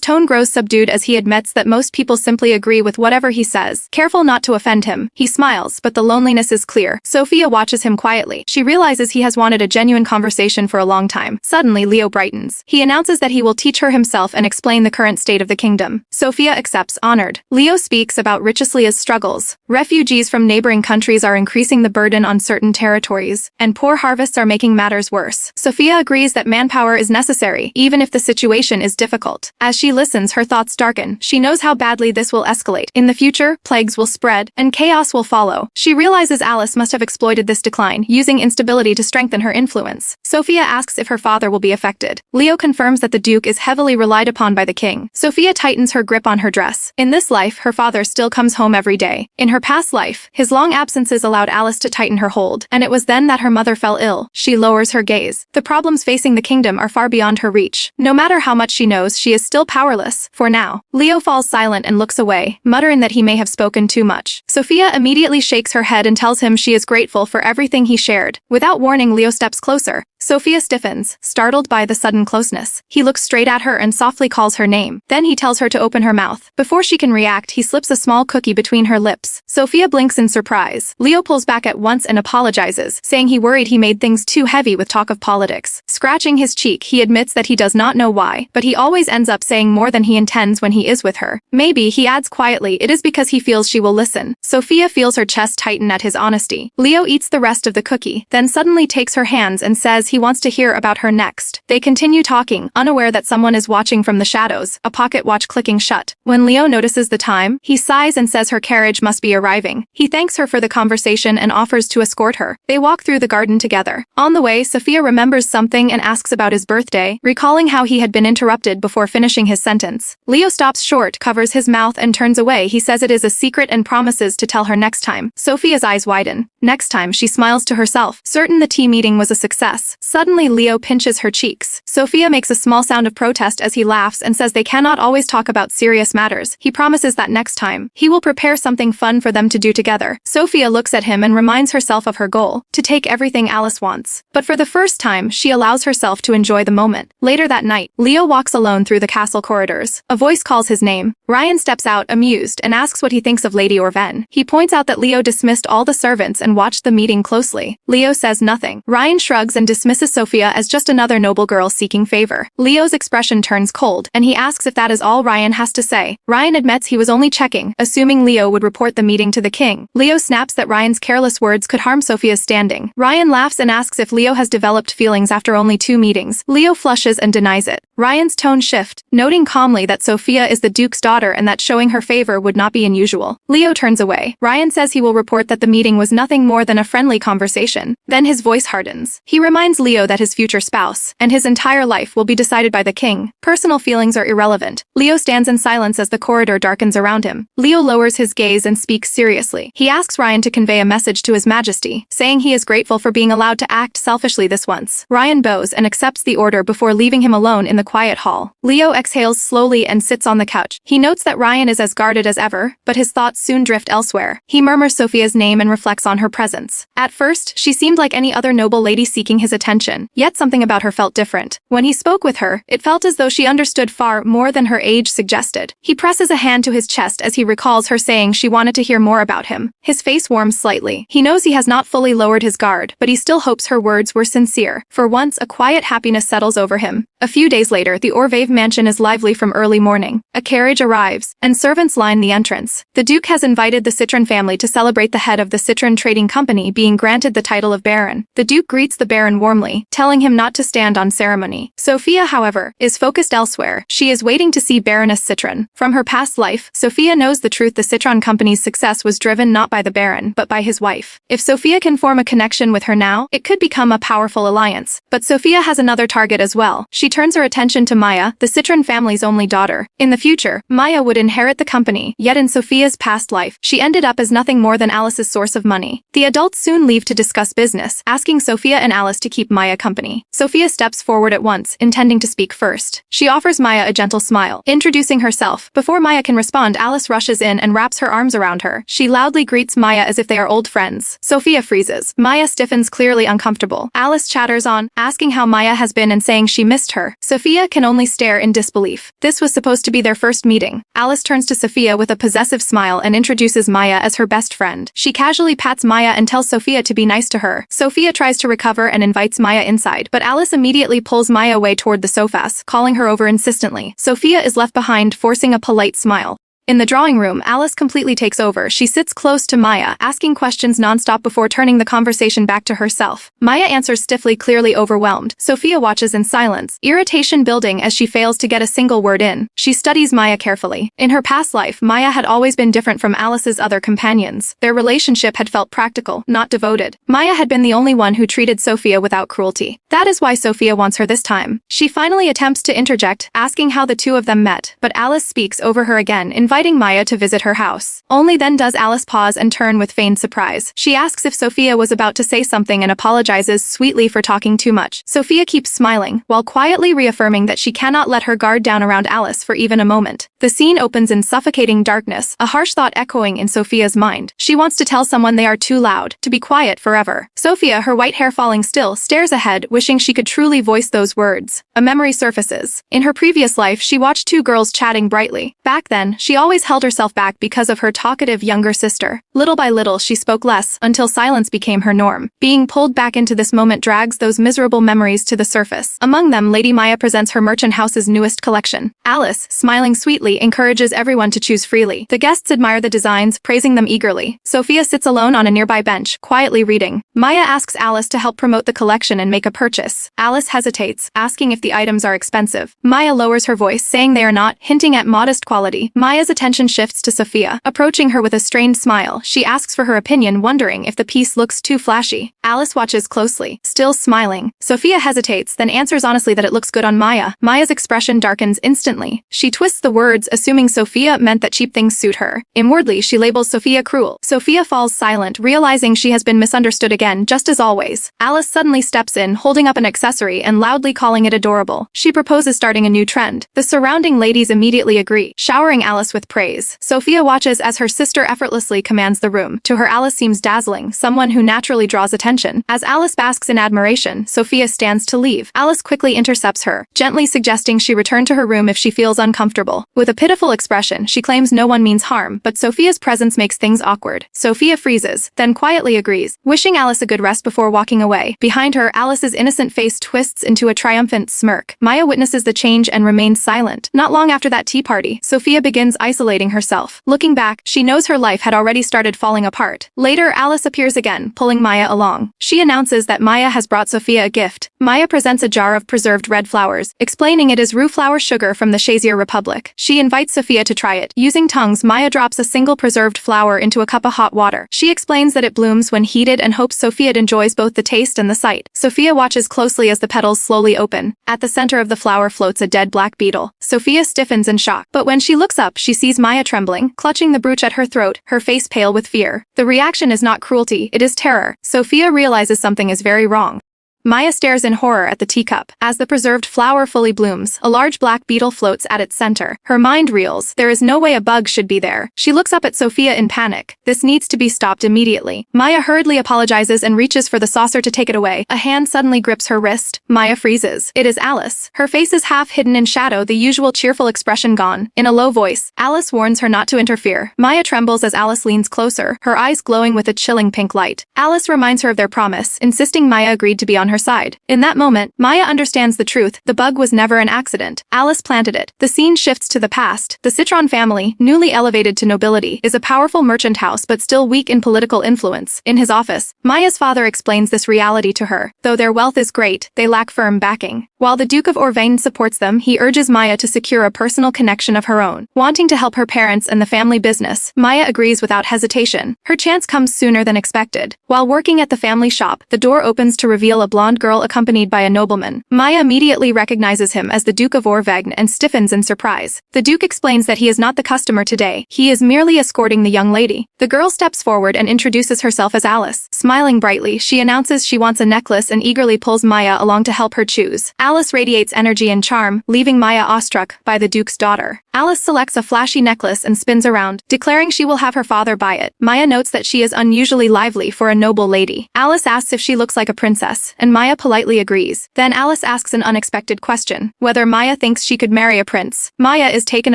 tone grows subdued as he admits that most people simply agree with whatever he says. Careful not to offend him, he smiles, but the loneliness is clear. Sophia watches him quietly. She realizes he has wanted a genuine conversation for a long time. Suddenly, Leo brightens. He announces that he will teach her himself and explain the current state of the kingdom. Sophia accepts, honored. Leo speaks about Richelieu's struggles. Refugees from neighboring countries are increasing the burden on certain territories, and poor harvests are making matters worse. Sophia agrees that manpower is necessary, even if the situation is difficult. As she listens, her thoughts darken. She knows how badly this will escalate. In the future, plagues will spread, and chaos will follow. She realizes Alice must have exploited this decline, using instability to strengthen her influence. Sophia asks if her father will be affected. Leo confirms that the Duke is heavily relied upon by the king. Sophia tightens her grip on her dress. In this life, her father still comes home every day. In her past life, his long absences allowed Alice to tighten her hold, and it was then that her mother fell ill. She lowers her gaze. The problems facing the kingdom are far beyond her reach. No matter how much she knows, she is still powerless. For now. Leo falls silent and looks away, muttering that he may have spoken too much. Sophia immediately shakes her head and tells him she is grateful for everything he shared. Without warning, Leo steps closer. Sophia stiffens, startled by the sudden closeness. He looks straight at her and softly calls her name. Then he tells her to open her mouth. Before she can react, he slips a small cookie between her lips. Sophia blinks in surprise. Leo pulls back at once and apologizes, saying he worried he made things too heavy with talk of politics. Scratching his cheek, he admits that he does not know why, but he always ends up saying more than he intends when he is with her. Maybe, he adds quietly, it is because he feels she will listen. Sophia feels her chest tighten at his honesty. Leo eats the rest of the cookie, then suddenly takes her hands and says he wants to hear about her next. They continue talking, unaware that someone is watching from the shadows, a pocket watch clicking shut. When Leo notices the time, he sighs and says her carriage must be arriving. He thanks her for the conversation and offers to escort her. They walk through the garden together. On the way, Sophia remembers something and asks about his birthday, recalling how he had been interrupted before finishing his sentence. Leo stops short, covers his mouth and turns away. He says it is a secret and promises to tell her next time. Sophia's eyes widen. Next time, she smiles to herself, certain the tea meeting was a success. Suddenly, Leo pinches her cheeks. Sophia makes a small sound of protest as he laughs and says they cannot always talk about serious matters. He promises that next time, he will prepare something fun for them to do together. Sophia looks at him and reminds herself of her goal, to take everything Alice wants. But for the first time, she allows herself to enjoy the moment. Later that night, Leo walks alone through the castle corridors. A voice calls his name. Ryan steps out, amused, and asks what he thinks of Lady Orven. He points out that Leo dismissed all the servants and watched the meeting closely. Leo says nothing. Ryan shrugs and dismisses Sophia as just another noble girl seeking favor. Leo's expression turns cold, and he asks if that is all Ryan has to say. Ryan admits he was only checking, assuming Leo would report the meeting to the king. Leo snaps that Ryan's careless words could harm Sophia's standing. Ryan laughs and asks if Leo has developed feelings after only 2 meetings. Leo flushes and denies it. Ryan's tone shifts, noting calmly that Sophia is the Duke's daughter and that showing her favor would not be unusual. Leo turns away. Ryan says he will report that the meeting was nothing more than a friendly conversation. Then his voice hardens. He reminds Leo that his future spouse and his entire life will be decided by the king. Personal feelings are irrelevant. Leo stands in silence as the corridor darkens around him. Leo lowers his gaze and speaks seriously. He asks Ryan to convey a message to His Majesty, saying he is grateful for being allowed to act selfishly this once. Ryan bows and accepts the order before leaving him alone in the quiet hall. Leo exhales slowly and sits on the couch. He notes that Ryan is as guarded as ever, but his thoughts soon drift elsewhere. He murmurs Sophia's name and reflects on her presence. At first, she seemed like any other noble lady seeking his attention, yet something about her felt different. When he spoke with her, it felt as though she understood far more than her age suggested. He presses a hand to his chest as he recalls her saying she wanted to hear more about him. His face warms slightly. He knows he has not fully lowered his guard, but he still hopes her words were sincere. For once, a quiet happiness settles over him. A few days later, the Orvave mansion is lively from early morning. A carriage arrives, and servants line the entrance. The Duke has invited the Citron family to celebrate the head of the Citron Trading Company being granted the title of Baron. The Duke greets the Baron warmly firmly, telling him not to stand on ceremony. Sophia, however, is focused elsewhere. She is waiting to see Baroness Citron. From her past life, Sophia knows the truth: the Citron Company's success was driven not by the Baron, but by his wife. If Sophia can form a connection with her now, it could become a powerful alliance. But Sophia has another target as well. She turns her attention to Maya, the Citron family's only daughter. In the future, Maya would inherit the company, yet in Sophia's past life, she ended up as nothing more than Alice's source of money. The adults soon leave to discuss business, asking Sophia and Alice to keep Maya company. Sophia steps forward at once, intending to speak first. She offers Maya a gentle smile, introducing herself. Before Maya can respond, Alice rushes in and wraps her arms around her. She loudly greets Maya as if they are old friends. Sophia freezes. Maya stiffens, clearly uncomfortable. Alice chatters on, asking how Maya has been and saying she missed her. Sophia can only stare in disbelief. This was supposed to be their first meeting. Alice turns to Sophia with a possessive smile and introduces Maya as her best friend. She casually pats Maya and tells Sophia to be nice to her. Sophia tries to recover and invites Maya inside, but Alice immediately pulls Maya away toward the sofas, calling her over insistently. Sophia is left behind, forcing a polite smile. In the drawing room, Alice completely takes over. She sits close to Maya, asking questions nonstop before turning the conversation back to herself. Maya answers stiffly, clearly overwhelmed. Sophia watches in silence, irritation building as she fails to get a single word in. She studies Maya carefully. In her past life, Maya had always been different from Alice's other companions. Their relationship had felt practical, not devoted. Maya had been the only one who treated Sophia without cruelty. That is why Sophia wants her this time. She finally attempts to interject, asking how the two of them met, but Alice speaks over her again, inviting Maya to visit her house. Only then does Alice pause and turn with feigned surprise. She asks if Sophia was about to say something and apologizes sweetly for talking too much. Sophia keeps smiling, while quietly reaffirming that she cannot let her guard down around Alice for even a moment. The scene opens in suffocating darkness, a harsh thought echoing in Sophia's mind. She wants to tell someone they are too loud, to be quiet forever. Sophia, her white hair falling still, stares ahead, wishing she could truly voice those words. A memory surfaces. In her previous life, she watched two girls chatting brightly. Back then, she always held herself back because of her talkative younger sister. Little by little, she spoke less, until silence became her norm. Being pulled back into this moment drags those miserable memories to the surface. Among them, Lady Maya presents her merchant house's newest collection. Alice, smiling sweetly, encourages everyone to choose freely. The guests admire the designs, praising them eagerly. Sophia sits alone on a nearby bench, quietly reading. Maya asks Alice to help promote the collection and make a purchase. Alice hesitates, asking if the items are expensive. Maya lowers her voice, saying they are not, hinting at modest quality. Maya's attention shifts to Sophia. Approaching her with a strained smile, she asks for her opinion, wondering if the piece looks too flashy. Alice watches closely, still smiling. Sophia hesitates, then answers honestly that it looks good on Maya. Maya's expression darkens instantly. She twists the words, assuming Sophia meant that cheap things suit her. Inwardly, she labels Sophia cruel. Sophia falls silent, realizing she has been misunderstood again, just as always. Alice suddenly steps in, holding up an accessory and loudly calling it adorable. She proposes starting a new trend. The surrounding ladies immediately agree, showering Alice with praise. Sophia watches as her sister effortlessly commands the room. To her, Alice seems dazzling, someone who naturally draws attention. As Alice basks in admiration, Sophia stands to leave. Alice quickly intercepts her, gently suggesting she return to her room if she feels uncomfortable. With a pitiful expression, she claims no one means harm, but Sophia's presence makes things awkward. Sophia freezes, then quietly agrees, wishing Alice a good rest before walking away. Behind her, Alice's innocent face twists into a triumphant smirk. Maya witnesses the change and remains silent. Not long after that tea party, Sophia begins isolating herself. Looking back, she knows her life had already started falling apart. Later, Alice appears again, pulling Maya along. She announces that Maya has brought Sophia a gift. Maya presents a jar of preserved red flowers, explaining it is rue flower sugar from the Shazier Republic. She invites Sophia to try it. Using tongues, Maya drops a single preserved flower into a cup of hot water. She explains that it blooms when heated and hopes Sophia enjoys both the taste and the sight. Sophia watches closely as the petals slowly open. At the center of the flower floats a dead black beetle. Sophia stiffens in shock, but when she looks up, she sees Maya trembling, clutching the brooch at her throat, her face pale with fear. The reaction is not cruelty, it is terror. Sophia realizes something is very wrong. Maya stares in horror at the teacup. As the preserved flower fully blooms, a large black beetle floats at its center. Her mind reels. There is no way a bug should be there. She looks up at Sophia in panic. This needs to be stopped immediately. Maya hurriedly apologizes and reaches for the saucer to take it away. A hand suddenly grips her wrist. Maya freezes. It is Alice. Her face is half hidden in shadow, the usual cheerful expression gone. In a low voice, Alice warns her not to interfere. Maya trembles as Alice leans closer, her eyes glowing with a chilling pink light. Alice reminds her of their promise, insisting Maya agreed to be on her her side. In that moment, Maya understands the truth. The bug was never an accident. Alice planted it. The scene shifts to the past. The Citron family, newly elevated to nobility, is a powerful merchant house but still weak in political influence. In his office, Maya's father explains this reality to her. Though their wealth is great, they lack firm backing. While the Duke of Orvain supports them, he urges Maya to secure a personal connection of her own. Wanting to help her parents and the family business, Maya agrees without hesitation. Her chance comes sooner than expected. While working at the family shop, the door opens to reveal a blonde girl accompanied by a nobleman. Maya immediately recognizes him as the Duke of Orvain and stiffens in surprise. The Duke explains that he is not the customer today. He is merely escorting the young lady. The girl steps forward and introduces herself as Alice. Smiling brightly, she announces she wants a necklace and eagerly pulls Maya along to help her choose. Alice radiates energy and charm, leaving Maya awestruck by the Duke's daughter. Alice selects a flashy necklace and spins around, declaring she will have her father buy it. Maya notes that she is unusually lively for a noble lady. Alice asks if she looks like a princess, and Maya politely agrees. Then Alice asks an unexpected question, whether Maya thinks she could marry a prince. Maya is taken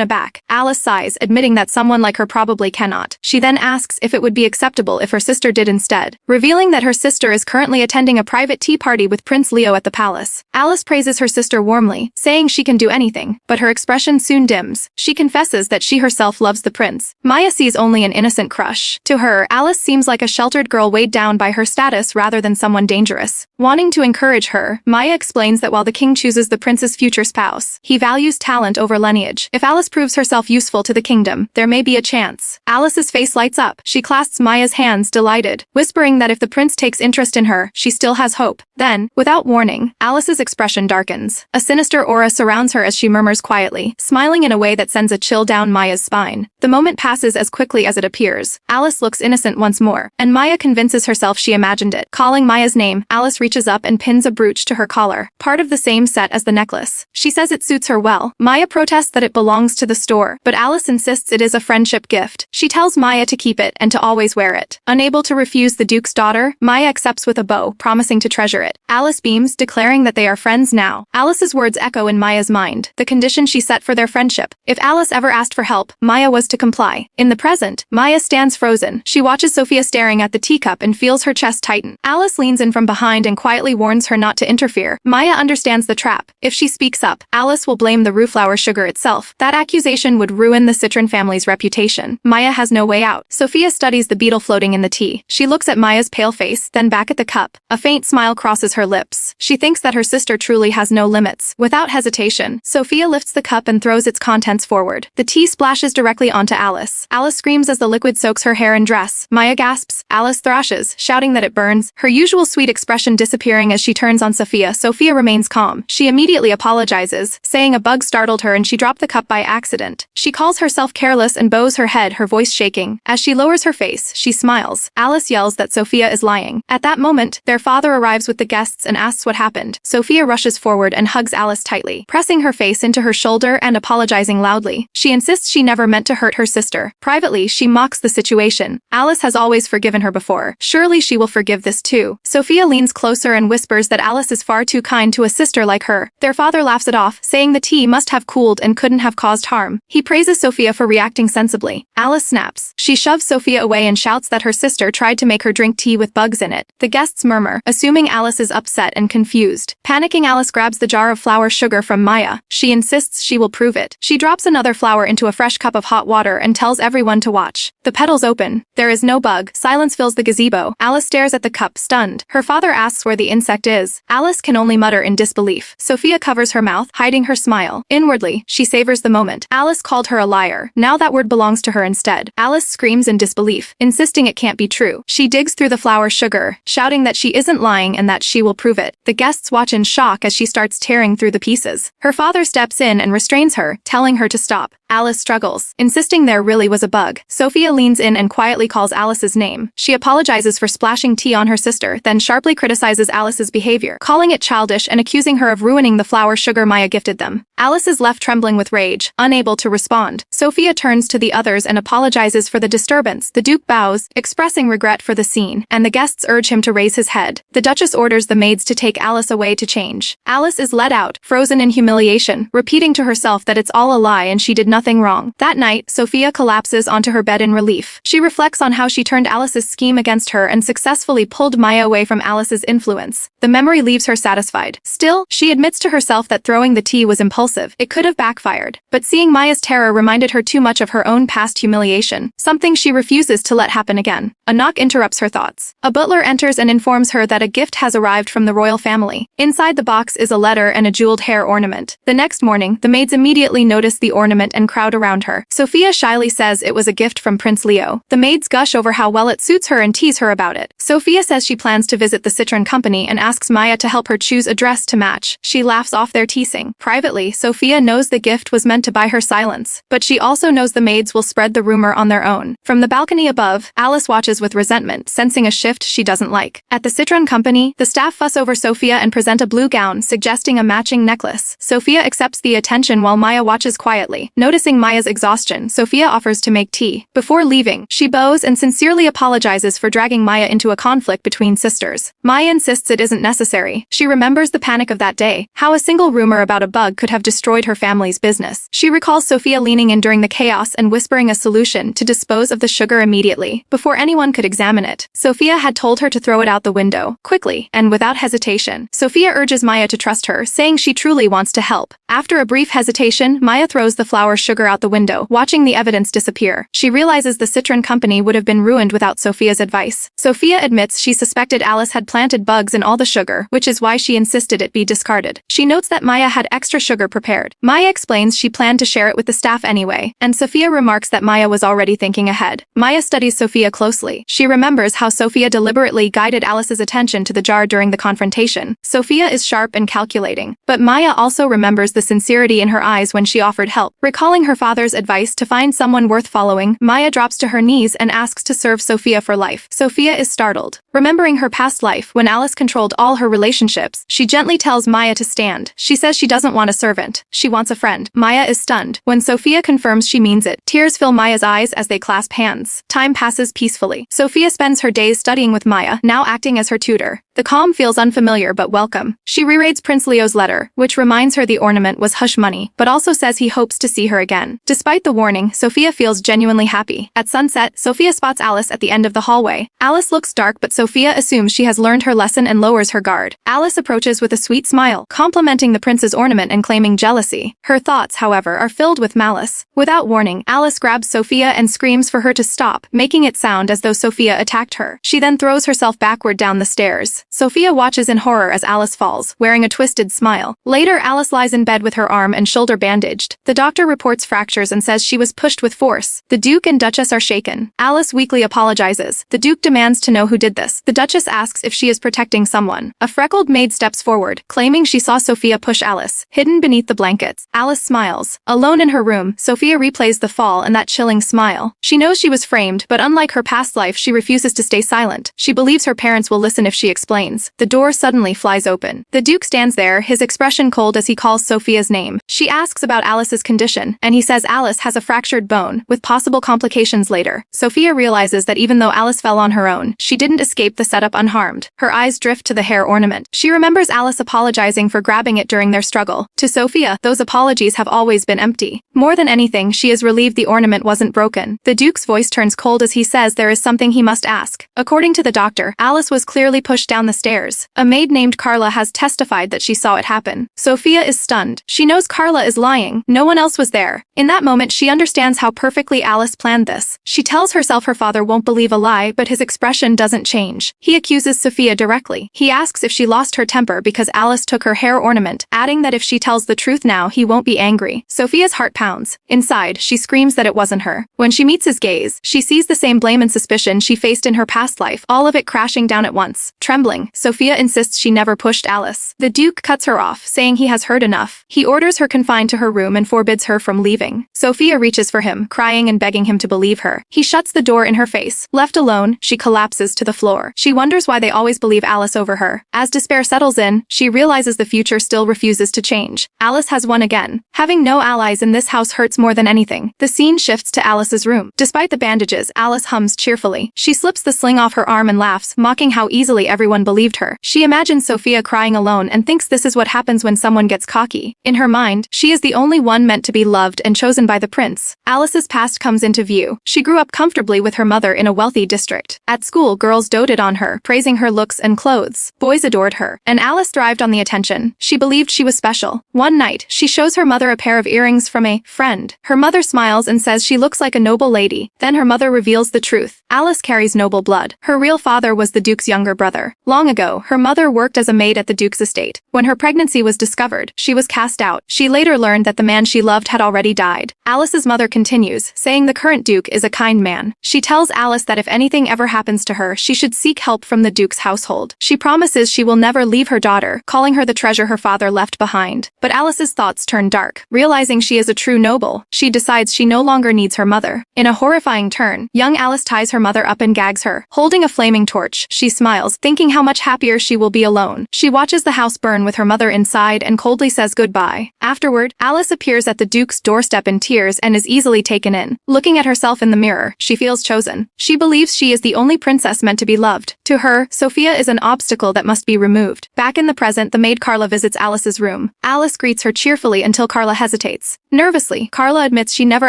aback. Alice sighs, admitting that someone like her probably cannot. She then asks if it would be acceptable if her sister did instead, revealing that her sister is currently attending a private tea party with Prince Leo at the palace. Alice praises her sister warmly, saying she can do anything, but her expression soon dims. She confesses that she herself loves the prince. Maya sees only an innocent crush. To her, Alice seems like a sheltered girl weighed down by her status rather than someone dangerous. Wanting to encourage her, Maya explains that while the king chooses the prince's future spouse, he values talent over lineage. If Alice proves herself useful to the kingdom, there may be a chance. Alice's face lights up. She clasps Maya's hands, delighted, whispering that if the prince takes interest in her, she still has hope. Then, without warning, Alice's expression darkens. A sinister aura surrounds her as she murmurs quietly, smiling in a way that sends a chill down Maya's spine. The moment passes as quickly as it appears. Alice looks innocent once more, and Maya convinces herself she imagined it. Calling Maya's name, Alice reaches up and pins a brooch to her collar, part of the same set as the necklace. She says it suits her well. Maya protests that it belongs to the store, but Alice insists it is a friendship gift. She tells Maya to keep it and to always wear it. Unable to refuse the Duke's daughter, Maya accepts with a bow, promising to treasure it. Alice beams, declaring that they are friends now. Alice's words echo in Maya's mind, the condition she set for their friendship. If Alice ever asked for help, Maya was to comply. In the present, Maya stands frozen. She watches Sophia staring at the teacup and feels her chest tighten. Alice leans in from behind and quietly warns her not to interfere. Maya understands the trap. If she speaks up, Alice will blame the rooflower sugar itself. That accusation would ruin the Citron family's reputation. Maya has no way out. Sophia studies the beetle floating in the tea. She looks at Maya's pale face, then back at the cup. A faint smile crosses her lips. She thinks that her sister truly has no limits. Without hesitation, Sophia lifts the cup and throws its contents forward. The tea splashes directly onto Alice. Alice screams as the liquid soaks her hair and dress. Maya gasps. Alice thrashes, shouting that it burns, her usual sweet expression disappearing as she turns on Sophia. Sophia remains calm. She immediately apologizes, saying a bug startled her and she dropped the cup by accident. She calls herself careless and bows her head, her voice shaking. As she lowers her face, she smiles. Alice yells that Sophia is lying. At that moment, their father arrives with the guests and asks what happened. Sophia rushes forward and hugs Alice tightly, pressing her face into her shoulder and apologizing loudly. She insists she never meant to hurt her sister. Privately, she mocks the situation. Alice has always forgiven her before. Surely she will forgive this too. Sophia leans closer and whispers that Alice is far too kind to a sister like her. Their father laughs it off, saying the tea must have cooled and couldn't have caused harm. He praises Sophia for reacting sensibly. Alice snaps. She shoves Sophia away and shouts that her sister tried to make her drink tea with bugs in it. The guests murmur, assuming Alice is upset and confused. Panicking, Alice grabs the jar of flour sugar from Maya. She insists she will prove it. She drops another flour into a fresh cup of hot water and tells everyone to watch. The petals open. There is no bug. Silence fills the gazebo. Alice stares at the cup, stunned. Her father asks where the insect is. Alice can only mutter in disbelief. Sophia covers her mouth, hiding her smile. Inwardly, she savors the moment. Alice called her a liar. Now that word belongs to her instead. Alice screams in disbelief, insisting it can't be true. She digs through the flour sugar, shouting that she isn't lying and that she will prove it. The guests watch in shock as she starts tearing through the pieces. Her father steps in and restrains her, telling her to stop. Alice struggles, insisting there really was a bug. Sophia leans in and quietly calls Alice's name. She apologizes for splashing tea on her sister, then sharply criticizes Alice's behavior, calling it childish and accusing her of ruining the flour sugar Maya gifted them. Alice is left trembling with rage, unable to respond. Sophia turns to the others and apologizes for the disturbance. The Duke bows, expressing regret for the scene, and the guests urge him to raise his head. The Duchess orders the maids to take Alice away to change. Alice is led out, frozen in humiliation, repeating to herself that it's all a lie and she did nothing wrong. That night, Sophia collapses onto her bed in relief. She reflects on how she turned Alice's scheme against her and successfully pulled Maya away from Alice's influence. The memory leaves her satisfied. Still, she admits to herself that throwing the tea was impulsive. It could have backfired. But seeing Maya's terror reminded her too much of her own past humiliation, something she refuses to let happen again. A knock interrupts her thoughts. A butler enters and informs her that a gift has arrived from the royal family. Inside the box is a letter and a jeweled hair ornament. The next morning, the maids immediately notice the ornament and crowd around her. Sophia shyly says it was a gift from Prince Leo. The maids gush over how well it suits her and tease her about it. Sophia says she plans to visit the Citron Company and asks Maya to help her choose a dress to match. She laughs off their teasing. Privately, Sophia knows the gift was meant to buy her silence, but she also knows the maids will spread the rumor on their own. From the balcony above, Alice watches with resentment, sensing a shift she doesn't like. At the Citron Company, the staff fuss over Sophia and present a blue gown, suggesting a matching necklace. Sophia accepts the attention while Maya watches quietly. Noticing Maya's exhaustion, Sophia offers to make tea. Before leaving, she bows and sincerely apologizes for dragging Maya into a conflict between sisters. Maya insists it isn't necessary. She remembers the panic of that day, how a single rumor about a bug could have destroyed her family's business. She recalls Sophia leaning in during the chaos and whispering a solution to dispose of the sugar immediately, before anyone could examine it. Sophia had told her to throw it out the window, quickly, and without hesitation. Sophia urges Maya to trust her, saying she truly wants to help. After a brief hesitation, Maya throws the flour sugar out the window, watching the evidence disappear. She realizes the Citron Company would have been ruined without Sophia's advice. Sophia admits she suspected Alice had planted bugs in all the sugar, which is why she insisted it be discarded. She notes that Maya had extra sugar prepared. Maya explains she planned to share it with the staff anyway, and Sophia remarks that Maya was already thinking ahead. Maya studies Sophia closely. She remembers how Sophia deliberately guided Alice's attention to the jar during the confrontation. Sophia is sharp and calculating, but Maya also remembers the sincerity in her eyes when she offered help. Recalling her father's advice to find someone worth following, Maya drops to her knees and asks to serve Sophia for life. Sophia is startled. Remembering her past life when Alice controlled all her relationships, she gently tells Maya to stand. She says she doesn't want a servant. She wants a friend. Maya is stunned. When Sophia confirms she means it, tears fill Maya's eyes as they clasp hands. Time passes peacefully. Sophia spends her days studying with Maya, now acting as her tutor. The calm feels unfamiliar but welcome. She rereads Prince Leo's letter, which reminds her the ornament was hush money, but also says he hopes to see her again. Despite the warning, Sophia feels genuinely happy. At sunset, Sophia spots Alice at the end of the hallway. Alice looks dark, but Sophia assumes she has learned her lesson and lowers her guard. Alice approaches with a sweet smile, complimenting the prince's ornament and claiming jealousy. Her thoughts, however, are filled with malice. Without warning, Alice grabs Sophia and screams for her to stop, making it sound as though Sophia attacked her. She then throws herself backward down the stairs. Sophia watches in horror as Alice falls, wearing a twisted smile. Later, Alice lies in bed with her arm and shoulder bandaged. The doctor reports fractures and says she was pushed with force. The Duke and Duchess are shaken. Alice weakly apologizes. The Duke demands to know who did this. The Duchess asks if she is protecting someone. A freckled maid steps forward, claiming she saw Sophia push Alice, hidden beneath the blankets. Alice smiles. Alone in her room, Sophia replays the fall and that chilling smile. She knows she was framed, but unlike her past life, she refuses to stay silent. She believes her parents will listen if she explains. The door suddenly flies open. The Duke stands there, his expression cold as he calls Sophia's name. She asks about Alice's condition, and he says Alice has a fractured bone, with possible complications later. Sophia realizes that even though Alice fell on her own, she didn't escape the setup unharmed. Her eyes drift to the hair ornament. She remembers Alice apologizing for grabbing it during their struggle. To Sophia, those apologies have always been empty. More than anything, she is relieved the ornament wasn't broken. The Duke's voice turns cold as he says there is something he must ask. According to the doctor, Alice was clearly pushed down the stairs. A maid named Carla has testified that she saw it happen. Sophia is stunned. She knows Carla is lying. No one else was there. In that moment, she understands how perfectly Alice planned this. She tells herself her father won't believe a lie, but his expression doesn't change. He accuses Sophia directly. He asks if she lost her temper because Alice took her hair ornament, adding that if she tells the truth now, he won't be angry. Sophia's heart pounds. Inside, she screams that it wasn't her. When she meets his gaze, she sees the same blame and suspicion she faced in her past life, all of it crashing down at once. Trembling, Sophia insists she never pushed Alice. The Duke cuts her off, saying he has heard enough. He orders her confined to her room and forbids her from leaving. Sophia reaches for him, crying and begging him to believe her. He shuts the door in her face. Left alone, she collapses to the floor. She wonders why they always believe Alice over her. As despair settles in, she realizes the future still refuses to change. Alice has won again. Having no allies in this house hurts more than anything. The scene shifts to Alice's room. Despite the bandages, Alice hums cheerfully. She slips the sling off her arm and laughs, mocking how easily everyone believed her. She imagines Sophia crying alone and thinks this is what happens when someone gets cocky. In her mind, she is the only one meant to be loved and chosen by the prince. Alice's past comes into view. She grew up comfortably with her mother in a wealthy district. At school, girls doted on her, praising her looks and clothes. Boys adored her, and Alice thrived on the attention. She believed she was special. One night, she shows her mother a pair of earrings from a friend. Her mother smiles and says she looks like a noble lady. Then her mother reveals the truth. Alice carries noble blood. Her real father was the Duke's younger brother. Long ago, her mother worked as a maid at the Duke's estate. When her pregnancy was discovered, she was cast out. She later learned that the man she loved had already died. Alice's mother continues, saying the current Duke is a kind man. She tells Alice that if anything ever happens to her, she should seek help from the Duke's household. She promises she will never leave her daughter, calling her the treasure her father left behind. But Alice's thoughts turn dark. Realizing she is a true noble, she decides she no longer needs her mother. In a horrifying turn, young Alice ties her mother up and gags her. Holding a flaming torch, she smiles, thinking how much happier she will be alone. She watches the house burn with her mother inside and coldly says goodbye. Afterward, Alice appears at the Duke's doorstep in tears and is easily taken in. Looking at herself in the mirror, she feels chosen. She believes she is the only princess meant to be loved. To her, Sophia is an obstacle that must be removed. Back in the present, the maid Carla visits Alice's room. Alice greets her cheerfully until Carla hesitates. Nervously, Carla admits she never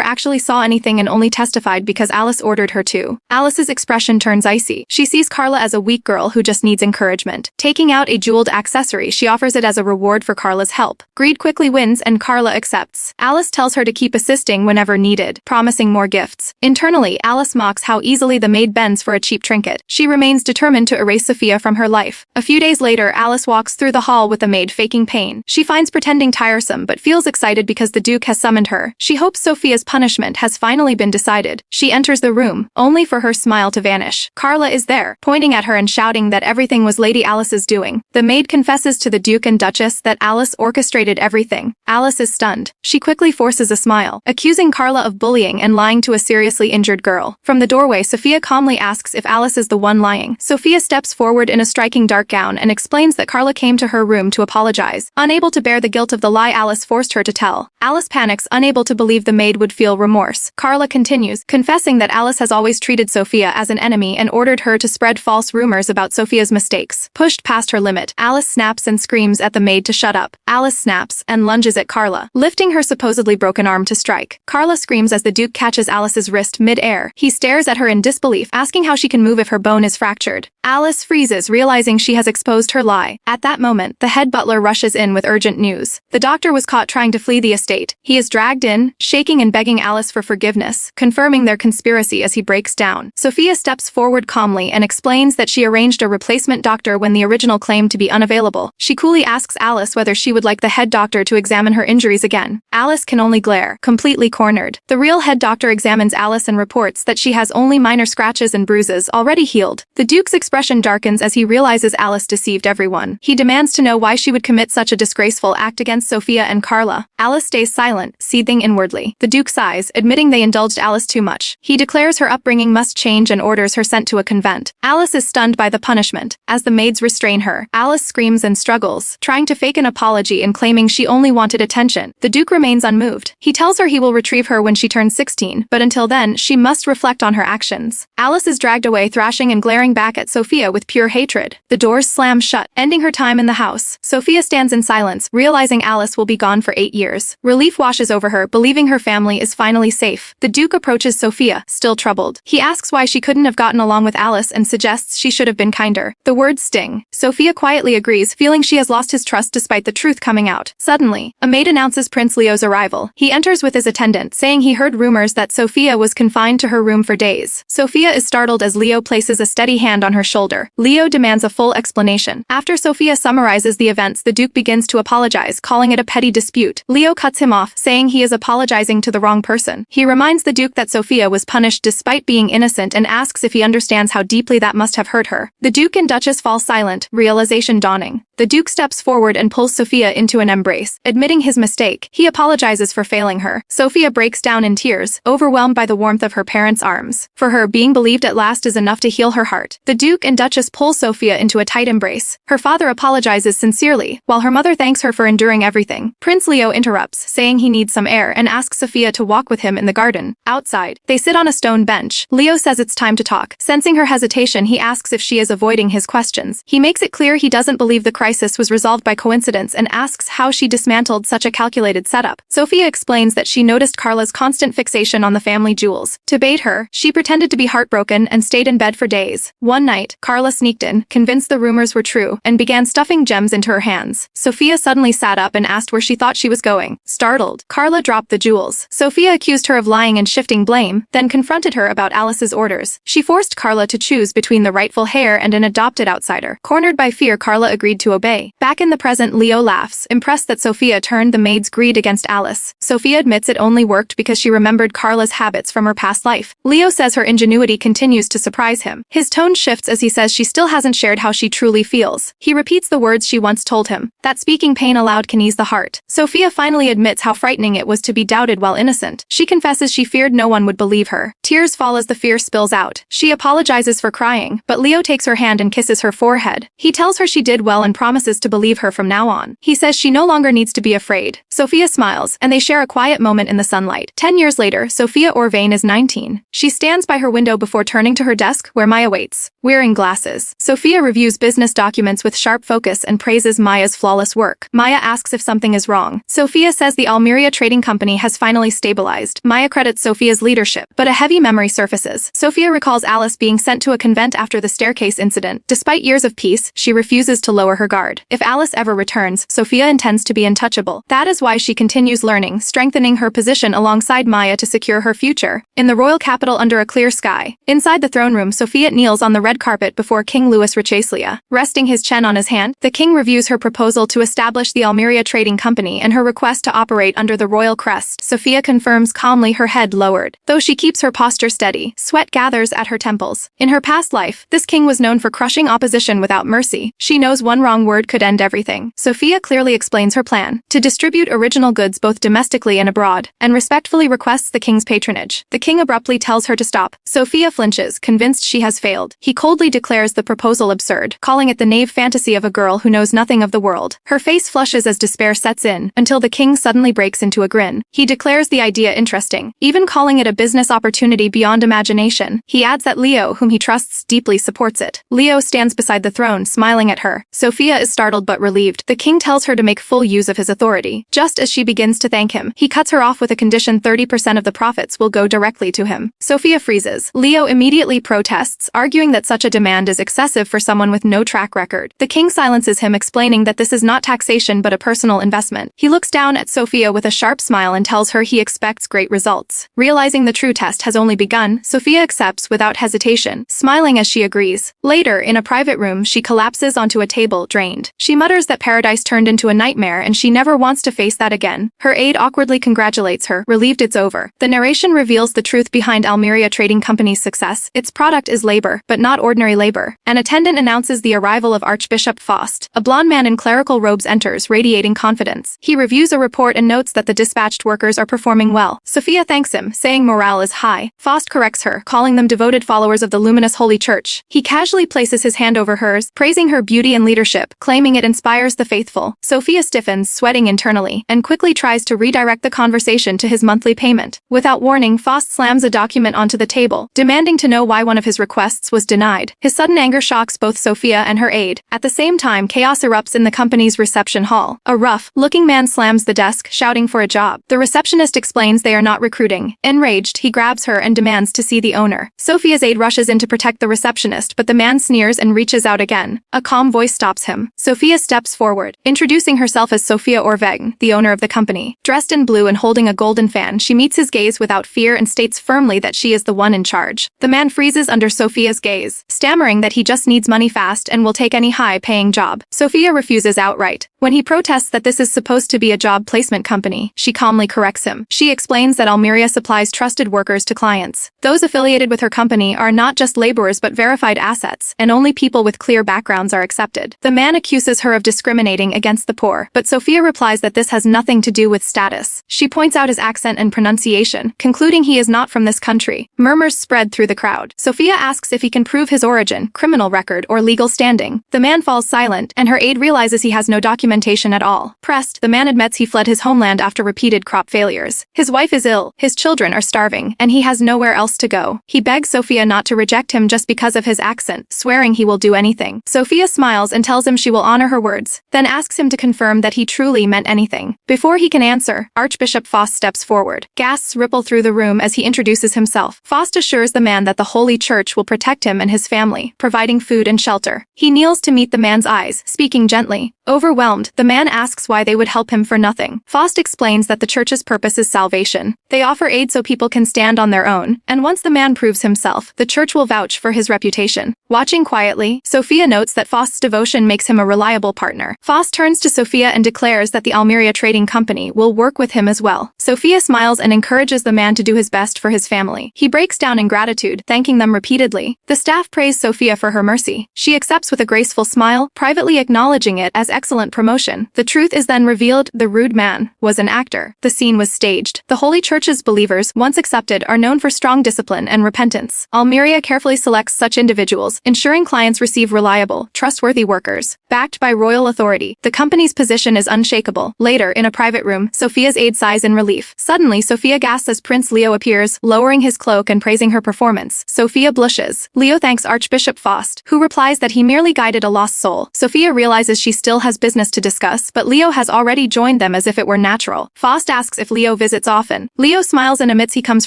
actually saw anything and only testified because Alice ordered her to. Alice's expression turns icy. She sees Carla as a weak girl who just needs encouragement. Taking out a jeweled accessory, she offers it as a reward for Carla's help. Greed quickly wins and Carla accepts. Alice tells her to keep assisting whenever needed, promising more gifts. Internally, Alice mocks how easily the maid bends for a cheap trinket. She remains determined to erase Sophia from her life. A few days later, Alice walks through the hall with the maid faking pain. She finds pretending tiresome but feels excited because the Duke has summoned her. She hopes Sophia's punishment has finally been decided. She enters the room, only for her smile to vanish. Carla is there, pointing at her and shouting that everything was Lady Alice's doing. The maid confesses to the Duke and Duchess that Alice orchestrated everything. Alice is stunned. She quickly forces a smile, accusing Carla of bullying and lying to a seriously injured girl. From the doorway, Sophia calmly asks if Alice is the one lying. Sophia steps forward in a striking dark gown and explains that Carla came to her room to apologize, unable to bear the guilt of the lie Alice forced her to tell. Alice panics, unable to believe the maid would feel remorse. Carla continues, confessing that Alice has always treated Sophia as an enemy and ordered her to spread false rumors about Sophia's mistakes. Pushed past her limit, Alice snaps and screams at the maid to shut up. Alice snaps and lunges at Carla, lifting her supposedly broken arm to strike. Carla screams as the Duke catches Alice's wrist mid-air. He stares at her in disbelief, asking how she can move if her bone is fractured. Alice freezes, realizing she has exposed her lie. At that moment, the head butler rushes in with urgent news. The doctor was caught trying to flee the estate. He is dragged in, shaking and begging Alice for forgiveness, confirming their conspiracy as he breaks down. Sophia steps forward calmly and explains that she arranged a replacement doctor when the original claimed to be unavailable. She coolly asks Alice whether she would like the head doctor to examine her injuries again. Alice can only glare, completely cornered. The real head doctor examines Alice and reports that she has only minor scratches and bruises already healed. The Duke's expression darkens as he realizes Alice deceived everyone. He demands to know why she would commit such a disgraceful act against Sophia and Carla. Alice stays silent, seething inwardly. The Duke sighs, admitting they indulged Alice too much. He declares her upbringing must change and orders her sent to a convent. Alice is stunned by the punishment. As the maids restrain her, Alice screams and struggles, trying to fake an apology and claiming she only wanted attention. The Duke remains unmoved. He tells her he will retrieve her when she turns 16, but until then, she must reflect on her actions. Alice is dragged away, thrashing and glaring back at Sophia with pure hatred. The doors slam shut, ending her time in the house. Sophia stands in silence, realizing Alice will be gone for 8 years. Relief washes over her, believing her family is finally safe. The Duke approaches Sophia, still troubled. He asks why she couldn't have gotten along with Alice and suggests she should have been kinder. The words sting. Sophia quietly agrees, feeling she has lost his trust despite the truth coming out. Suddenly, a maid announces Prince Leo's arrival. He enters with his attendant, saying he heard rumors that Sophia was confined to her room for days. Sophia is startled as Leo places a steady hand on her shoulder. Leo demands a full explanation. After Sophia summarizes the events, the Duke begins to apologize, calling it a petty dispute. Leo cuts him off, saying he is apologizing to the wrong person. He reminds the Duke that Sophia was punished despite being innocent and asks if he understands how deeply that must have hurt her. The Duke and Duchess fall silent, realization dawning. The Duke steps forward and pulls Sophia into an embrace. Admitting his mistake, he apologizes for failing her. Sophia breaks down in tears, overwhelmed by the warmth of her parents' arms. For her, being believed at last is enough to heal her heart. The Duke Duke and Duchess pull Sophia into a tight embrace. Her father apologizes sincerely, while her mother thanks her for enduring everything. Prince Leo interrupts, saying he needs some air and asks Sophia to walk with him in the garden. Outside, they sit on a stone bench. Leo says it's time to talk. Sensing her hesitation, he asks if she is avoiding his questions. He makes it clear he doesn't believe the crisis was resolved by coincidence and asks how she dismantled such a calculated setup. Sophia explains that she noticed Carla's constant fixation on the family jewels. To bait her, she pretended to be heartbroken and stayed in bed for days. One night, Carla sneaked in, convinced the rumors were true, and began stuffing gems into her hands. Sophia suddenly sat up and asked where she thought she was going. Startled, Carla dropped the jewels. Sophia accused her of lying and shifting blame, then confronted her about Alice's orders. She forced Carla to choose between the rightful heir and an adopted outsider. Cornered by fear, Carla agreed to obey. Back in the present, Leo laughs, impressed that Sophia turned the maid's greed against Alice. Sophia admits it only worked because she remembered Carla's habits from her past life. Leo says her ingenuity continues to surprise him. His tone shifts as he says she still hasn't shared how she truly feels. He repeats the words she once told him, that speaking pain aloud can ease the heart. Sophia finally admits how frightening it was to be doubted while innocent. She confesses she feared no one would believe her. Tears fall as the fear spills out. She apologizes for crying, but Leo takes her hand and kisses her forehead. He tells her she did well and promises to believe her from now on. He says she no longer needs to be afraid. Sophia smiles, and they share a quiet moment in the sunlight. 10 years later, Sophia Orvain is 19. She stands by her window before turning to her desk, where Maya waits. Wearing glasses, Sophia reviews business documents with sharp focus and praises Maya's flawless work. Maya asks if something is wrong. Sophia says the Almeria Trading Company has finally stabilized. Maya credits Sophia's leadership, but a heavy memory surfaces. Sophia recalls Alice being sent to a convent after the staircase incident. Despite years of peace, she refuses to lower her guard. If Alice ever returns, Sophia intends to be untouchable. That is why she continues learning, strengthening her position alongside Maya to secure her future. In the royal capital under a clear sky, inside the throne room, Sophia kneels on the red carpet before King Louis Racheslia. Resting his chin on his hand, the king reviews her proposal to establish the Almeria Trading Company and her request to operate under the royal crest. Sophia confirms calmly, her head lowered. Though she keeps her posture steady, sweat gathers at her temples. In her past life, this king was known for crushing opposition without mercy. She knows one wrong word could end everything. Sophia clearly explains her plan to distribute original goods both domestically and abroad, and respectfully requests the king's patronage. The king abruptly tells her to stop. Sophia flinches, convinced she has failed. He coldly declares the proposal absurd, calling it the naive fantasy of a girl who knows nothing of the world. Her face flushes as despair sets in, until the king suddenly breaks into a grin. He declares the idea interesting, even calling it a business opportunity beyond imagination. He adds that Leo, whom he trusts deeply, supports it. Leo stands beside the throne, smiling at her. Sophia is startled but relieved. The king tells her to make full use of his authority. Just as she begins to thank him, he cuts her off with a condition: 30% of the profits will go directly to him. Sophia freezes. Leo immediately protests, arguing that such a demand is excessive for someone with no track record. The king silences him, explaining that this is not taxation but a personal investment. He looks down at Sophia with a sharp smile and tells her he expects great results. Realizing the true test has only begun, Sophia accepts without hesitation, smiling as she agrees. Later, in a private room, she collapses onto a table, drained. She mutters that paradise turned into a nightmare and she never wants to face that again. Her aide awkwardly congratulates her, relieved it's over. The narration reveals the truth behind Almeria Trading Company's success. Its product is labor, but not ordinary labor. An attendant announces the arrival of Archbishop Faust. A blonde man in clerical robes enters, radiating confidence. He reviews a report and notes that the dispatched workers are performing well. Sophia thanks him, saying morale is high. Faust corrects her, calling them devoted followers of the luminous Holy Church. He casually places his hand over hers, praising her beauty and leadership, claiming it inspires the faithful. Sophia stiffens, sweating internally, and quickly tries to redirect the conversation to his monthly payment. Without warning, Faust slams a document onto the table, demanding to know why one of his requests was denied. His sudden anger shocks both Sophia and her aide. At the same time, chaos erupts in the company's reception hall. A rough-looking man slams the desk, shouting for a job. The receptionist explains they are not recruiting. Enraged, he grabs her and demands to see the owner. Sophia's aide rushes in to protect the receptionist, but the man sneers and reaches out again. A calm voice stops him. Sophia steps forward, introducing herself as Sophia Orvain, the owner of the company. Dressed in blue and holding a golden fan, she meets his gaze without fear and states firmly that she is the one in charge. The man freezes under Sophia's gaze, stammering that he just needs money fast and will take any high-paying job. Sophia refuses outright. When he protests that this is supposed to be a job placement company, she calmly corrects him. She explains that Almeria supplies trusted workers to clients. Those affiliated with her company are not just laborers but verified assets, and only people with clear backgrounds are accepted. The man accuses her of discriminating against the poor, but Sophia replies that this has nothing to do with status. She points out his accent and pronunciation, concluding he is not from this country. Murmurs spread through the crowd. Sophia asks if he can prove his origin, criminal record, or legal standing. The man falls silent, and her aide realizes he has no documentation at all. Pressed, the man admits he fled his homeland after repeated crop failures. His wife is ill, his children are starving, and he has nowhere else to go. He begs Sophia not to reject him just because of his accent, swearing he will do anything. Sophia smiles and tells him she will honor her words, then asks him to confirm that he truly meant anything. Before he can answer, Archbishop Faust steps forward. Gasps ripple through the room as he introduces himself. Faust assures the man that the Holy Church will protect him and his family, providing food and shelter. He kneels to meet the man's eyes, speaking gently. Overwhelmed, the man asks why they would help him for nothing. Faust explains that the church's purpose is salvation. They offer aid so people can stand on their own, and once the man proves himself, the church will vouch for his reputation. Watching quietly, Sophia notes that Faust's devotion makes him a reliable partner. Faust turns to Sophia and declares that the Almeria Trading Company will work with him as well. Sophia smiles and encourages the man to do his best for his family. He breaks down in gratitude, thanking them repeatedly. The staff praise Sophia for her mercy. She accepts with a graceful smile, privately acknowledging it as excellent promotion. The truth is then revealed: the rude man was an actor. The scene was staged. The Holy Church's believers, once accepted, are known for strong discipline and repentance. Almeria carefully selects such individuals, ensuring clients receive reliable, trustworthy workers. Backed by royal authority, the company's position is unshakable. Later, in a private room, Sophia's aide sighs in relief. Suddenly, Sophia gasps as Prince Leo appears, lowering his cloak and praising her performance. Sophia blushes. Leo thanks Archbishop Faust, who replies that he merely guided a lost soul. Sophia realizes she still has business to discuss, but Leo has already joined them as if it were natural. Faust asks if Leo visits often. Leo smiles and admits he comes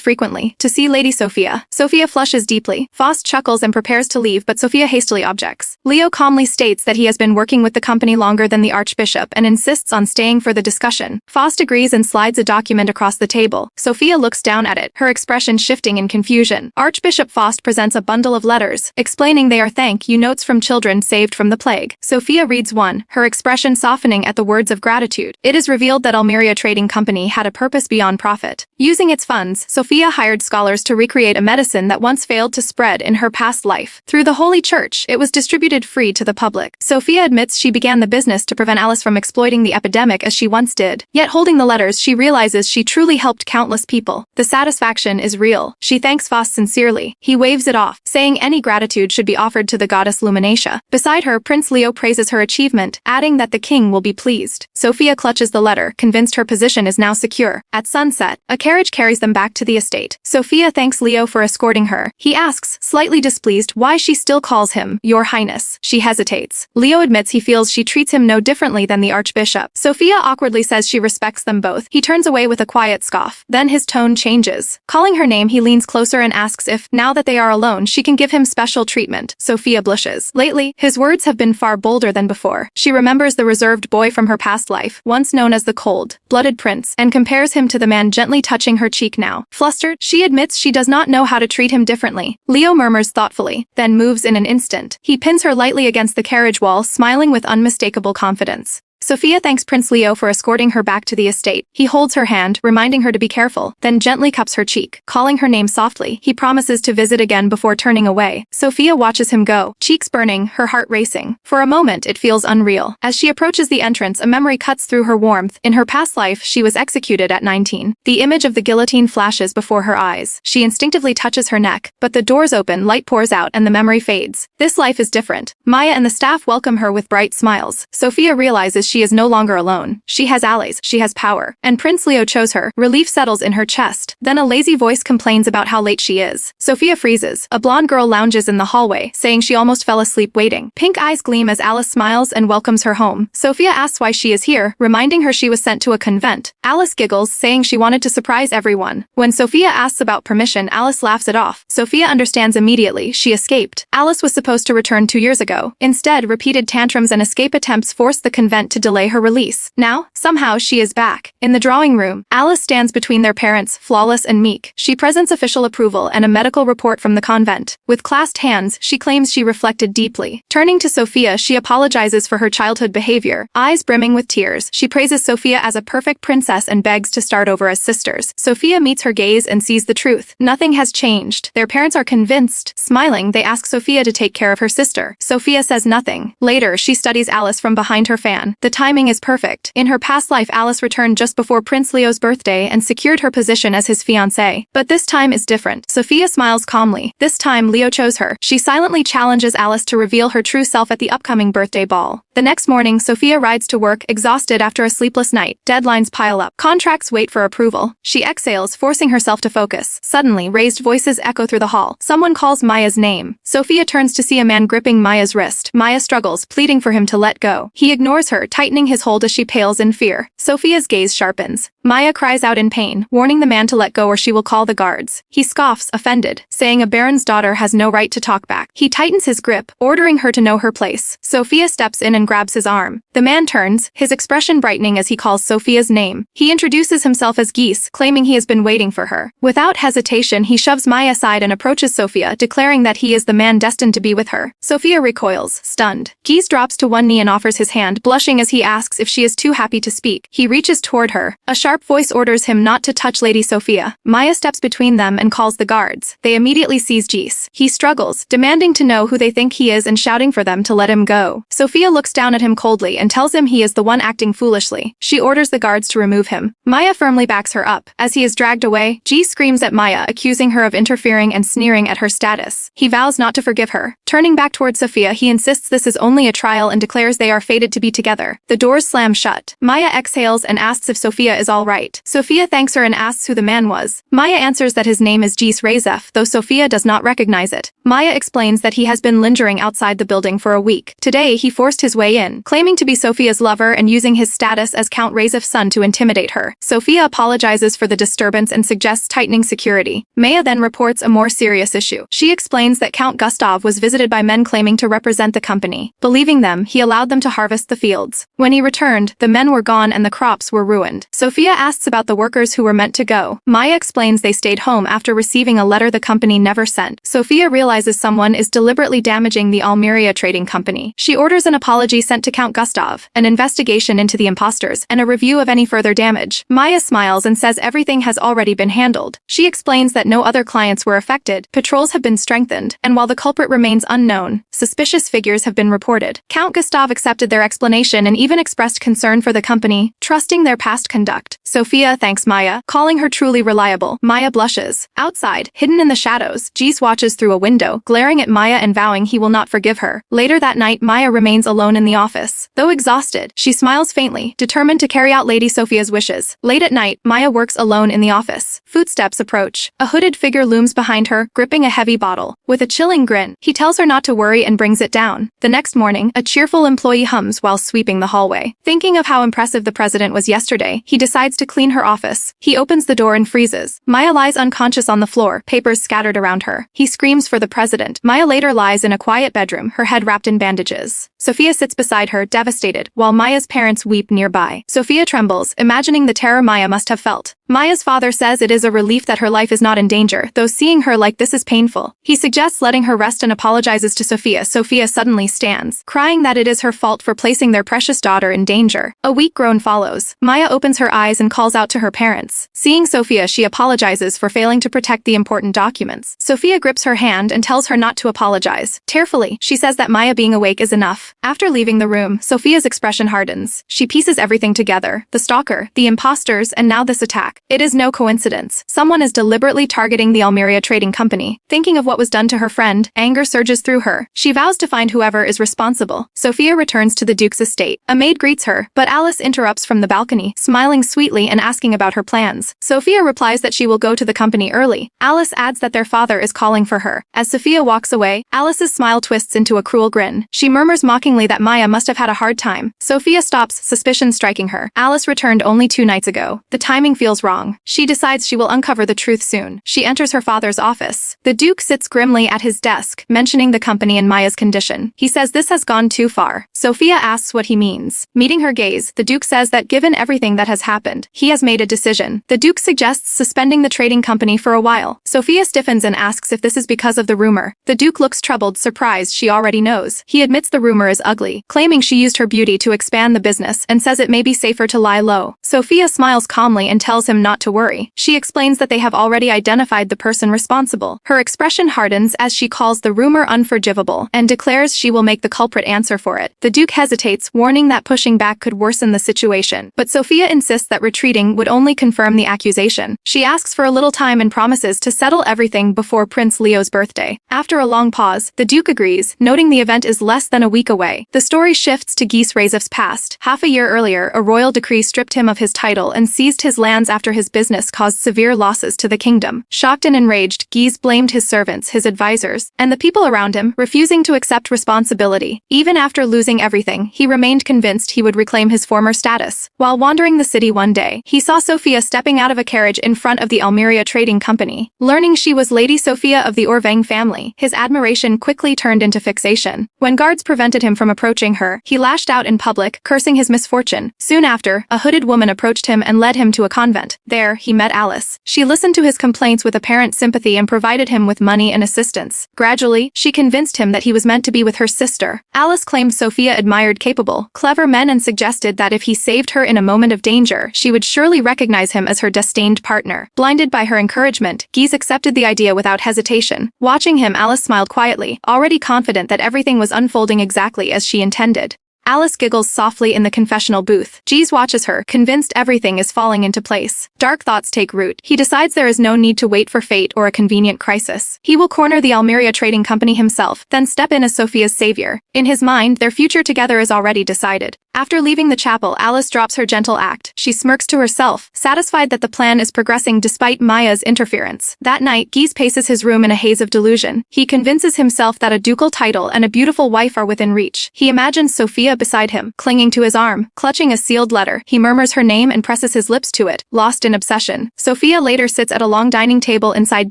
frequently, to see Lady Sophia. Sophia flushes deeply. Faust chuckles and prepares to leave, but Sophia hastily objects. Leo calmly states that he has been working with the company longer than the Archbishop and insists on staying for the discussion. Faust agrees and slides a document across the table. Sophia looks down at it, her expression shifting in confusion. Archbishop Faust presents a bundle of letters, explaining they are thank you notes from children saved from the plague. Sophia reads one, her expression softening at the words of gratitude. It is revealed that Almeria Trading Company had a purpose beyond profit. Using its funds, Sophia hired scholars to recreate a medicine that once failed to spread in her past life. Through the Holy Church, it was distributed free to the public. Sophia admits she began the business to prevent Alice from exploiting the epidemic as she once did. Yet holding the letters, she realizes she truly helped countless people. The satisfaction is real. She thanks Faust sincerely. He waves it off, saying any gratitude should be offered to the goddess Luminatia. Beside her, Prince Leo praises her achievement, adding that the king will be pleased. Sophia clutches the letter, convinced her position is now secure. At sunset, a carriage carries them back to the estate. Sophia thanks Leo for escorting her. He asks, slightly displeased, why she still calls him Your Highness. She hesitates. Leo admits he feels she treats him no differently than the Archbishop. Sophia awkwardly says she respects them both. He turns away with a quiet scoff. Then his tone changes. Calling her name, he leans closer and asks if, now that they are alone, she can give him special treatment. Sophia blushes. Lately, his words have been far bolder than before. She remembers the reserved boy from her past life, once known as the cold-blooded prince, and compares him to the man gently touching her cheek now. Flustered, she admits she does not know how to treat him differently. Leo murmurs thoughtfully, then moves in an instant. He pins her lightly against the carriage wall, smiling with unmistakable confidence. Sophia thanks Prince Leo for escorting her back to the estate. He holds her hand, reminding her to be careful, then gently cups her cheek. Calling her name softly, he promises to visit again before turning away. Sophia watches him go, cheeks burning, her heart racing. For a moment, it feels unreal. As she approaches the entrance, a memory cuts through her warmth. In her past life, she was executed at 19. The image of the guillotine flashes before her eyes. She instinctively touches her neck, but the doors open, light pours out, and the memory fades. This life is different. Maya and the staff welcome her with bright smiles. Sophia realizes she is no longer alone. She has allies, she has power. And Prince Leo chose her. Relief settles in her chest. Then a lazy voice complains about how late she is. Sophia freezes. A blonde girl lounges in the hallway, saying she almost fell asleep waiting. Pink eyes gleam as Alice smiles and welcomes her home. Sophia asks why she is here, reminding her she was sent to a convent. Alice giggles, saying she wanted to surprise everyone. When Sophia asks about permission, Alice laughs it off. Sophia understands immediately. She escaped. Alice was supposed to return 2 years ago. Instead, repeated tantrums and escape attempts forced the convent to delay her release. Now, somehow she is back. In the drawing room, Alice stands between their parents, flawless and meek. She presents official approval and a medical report from the convent. With clasped hands, she claims she reflected deeply. Turning to Sophia, she apologizes for her childhood behavior. Eyes brimming with tears, she praises Sophia as a perfect princess and begs to start over as sisters. Sophia meets her gaze and sees the truth. Nothing has changed. Their parents are convinced. Smiling, they ask Sophia to take care of her sister. Sophia says nothing. Later, she studies Alice from behind her fan. The The timing is perfect. In her past life, Alice returned just before Prince Leo's birthday and secured her position as his fiancé. But this time is different. Sophia smiles calmly. This time, Leo chose her. She silently challenges Alice to reveal her true self at the upcoming birthday ball. The next morning, Sophia rides to work, exhausted after a sleepless night. Deadlines pile up. Contracts wait for approval. She exhales, forcing herself to focus. Suddenly, raised voices echo through the hall. Someone calls Maya's name. Sophia turns to see a man gripping Maya's wrist. Maya struggles, pleading for him to let go. He ignores her, tightening his hold as she pales in fear. Sophia's gaze sharpens. Maya cries out in pain, warning the man to let go or she will call the guards. He scoffs, offended, saying a baron's daughter has no right to talk back. He tightens his grip, ordering her to know her place. Sophia steps in and grabs his arm. The man turns, his expression brightening as he calls Sophia's name. He introduces himself as Geese, claiming he has been waiting for her. Without hesitation, he shoves Maya aside and approaches Sophia, declaring that he is the man destined to be with her. Sophia recoils, stunned. Geese drops to one knee and offers his hand, blushing as he asks if she is too happy to speak. He reaches toward her. A sharp voice orders him not to touch Lady Sophia. Maya steps between them and calls the guards. They immediately seize Geese. He struggles, demanding to know who they think he is and shouting for them to let him go. Sophia looks down at him coldly and tells him he is the one acting foolishly. She orders the guards to remove him. Maya firmly backs her up. As he is dragged away, Geese screams at Maya, accusing her of interfering and sneering at her status. He vows not to forgive her. Turning back toward Sophia, he insists this is only a trial and declares they are fated to be together. The doors slam shut. Maya exhales and asks if Sophia is all right. Sophia thanks her and asks who the man was. Maya answers that his name is Geese Razef, though Sophia does not recognize it. Maya explains that he has been lingering outside the building for a week. Today, he forced his way in, claiming to be Sophia's lover and using his status as Count Razef's son to intimidate her. Sophia apologizes for the disturbance and suggests tightening security. Maya then reports a more serious issue. She explains that Count Gustav was visited by men claiming to represent the company. Believing them, he allowed them to harvest the fields. When he returned, the men were gone and the crops were ruined. Sophia asks about the workers who were meant to go. Maya explains they stayed home after receiving a letter the company never sent. Sophia realizes someone is deliberately damaging the Almeria trading company. She orders an apology sent to Count Gustav, an investigation into the imposters, and a review of any further damage. Maya smiles and says everything has already been handled. She explains that no other clients were affected, patrols have been strengthened, and while the culprit remains unknown, suspicious figures have been reported. Count Gustav accepted their explanation and even expressed concern for the company, trusting their past conduct. Sophia thanks Maya, calling her truly reliable. Maya blushes. Outside, hidden in the shadows, Geese watches through a window, glaring at Maya and vowing he will not forgive her. Later that night, Maya remains alone in the office. Though exhausted, she smiles faintly, determined to carry out Lady Sophia's wishes. Late at night, Maya works alone in the office. Footsteps approach. A hooded figure looms behind her, gripping a heavy bottle. With a chilling grin, he tells her not to worry and brings it down. The next morning, a cheerful employee hums while sweeping the hallway. Thinking of how impressive the president was yesterday, he decides to clean her office. He opens the door and freezes. Maya lies unconscious on the floor, papers scattered around her. He screams for the president. Maya later lies in a quiet bedroom, her head wrapped in bandages. Sophia sits beside her, devastated, while Maya's parents weep nearby. Sophia trembles, imagining the terror Maya must have felt. Maya's father says it is a relief that her life is not in danger, though seeing her like this is painful. He suggests letting her rest and apologizes to Sophia. Sophia suddenly stands, crying that it is her fault for placing their precious daughter in danger. A weak groan follows. Maya opens her eyes and calls out to her parents. Seeing Sophia, she apologizes for failing to protect the important documents. Sophia grips her hand and tells her not to apologize. Tearfully, she says that Maya being awake is enough. After leaving the room, Sophia's expression hardens. She pieces everything together. The stalker, the imposters, and now this attack. It is no coincidence. Someone is deliberately targeting the Almeria trading company. Thinking of what was done to her friend, anger surges through her. She vows to find whoever is responsible. Sophia returns to the Duke's estate. A maid greets her, but Alice interrupts from the balcony, smiling sweetly and asking about her plans. Sophia replies that she will go to the company early. Alice adds that their father is calling for her. As Sophia walks away, Alice's smile twists into a cruel grin. She murmurs mockingly that Maya must have had a hard time. Sophia stops, suspicion striking her. Alice returned only 2 nights ago. The timing feels wrong. She decides she will uncover the truth soon. She enters her father's office. The Duke sits grimly at his desk, mentioning the company and Maya's condition. He says this has gone too far. Sophia asks what he means. Meeting her gaze, the Duke says that given everything that has happened, he has made a decision. The Duke suggests suspending the trading company for a while. Sophia stiffens and asks if this is because of the rumor. The Duke looks troubled, surprised she already knows. He admits the rumor is ugly, claiming she used her beauty to expand the business and says it may be safer to lie low. Sophia smiles calmly and tells him him not to worry. She explains that they have already identified the person responsible. Her expression hardens as she calls the rumor unforgivable and declares she will make the culprit answer for it. The Duke hesitates, warning that pushing back could worsen the situation, but Sophia insists that retreating would only confirm the accusation. She asks for a little time and promises to settle everything before Prince Leo's birthday. After a long pause, the Duke agrees, noting the event is less than a week away. The story shifts to Guise Rezef's past. Half a year earlier, a royal decree stripped him of his title and seized his lands after his business caused severe losses to the kingdom. Shocked and enraged, Guise blamed his servants, his advisors, and the people around him, refusing to accept responsibility. Even after losing everything, he remained convinced he would reclaim his former status. While wandering the city one day, he saw Sophia stepping out of a carriage in front of the Almeria Trading Company. Learning she was Lady Sophia of the Orveng family, his admiration quickly turned into fixation. When guards prevented him from approaching her, he lashed out in public, cursing his misfortune. Soon after, a hooded woman approached him and led him to a convent. There, he met Alice. She listened to his complaints with apparent sympathy and provided him with money and assistance. Gradually, she convinced him that he was meant to be with her sister. Alice claimed Sophia admired capable, clever men and suggested that if he saved her in a moment of danger, she would surely recognize him as her destined partner. Blinded by her encouragement, Guise accepted the idea without hesitation. Watching him, Alice smiled quietly, already confident that everything was unfolding exactly as she intended. Alice giggles softly in the confessional booth. Guise watches her, convinced everything is falling into place. Dark thoughts take root. He decides there is no need to wait for fate or a convenient crisis. He will corner the Almeria Trading Company himself, then step in as Sophia's savior. In his mind, their future together is already decided. After leaving the chapel, Alice drops her gentle act. She smirks to herself, satisfied that the plan is progressing despite Maya's interference. That night, Guise paces his room in a haze of delusion. He convinces himself that a ducal title and a beautiful wife are within reach. He imagines Sophia beside him, clinging to his arm. Clutching a sealed letter, he murmurs her name and presses his lips to it, lost in obsession. Sophia later sits at a long dining table inside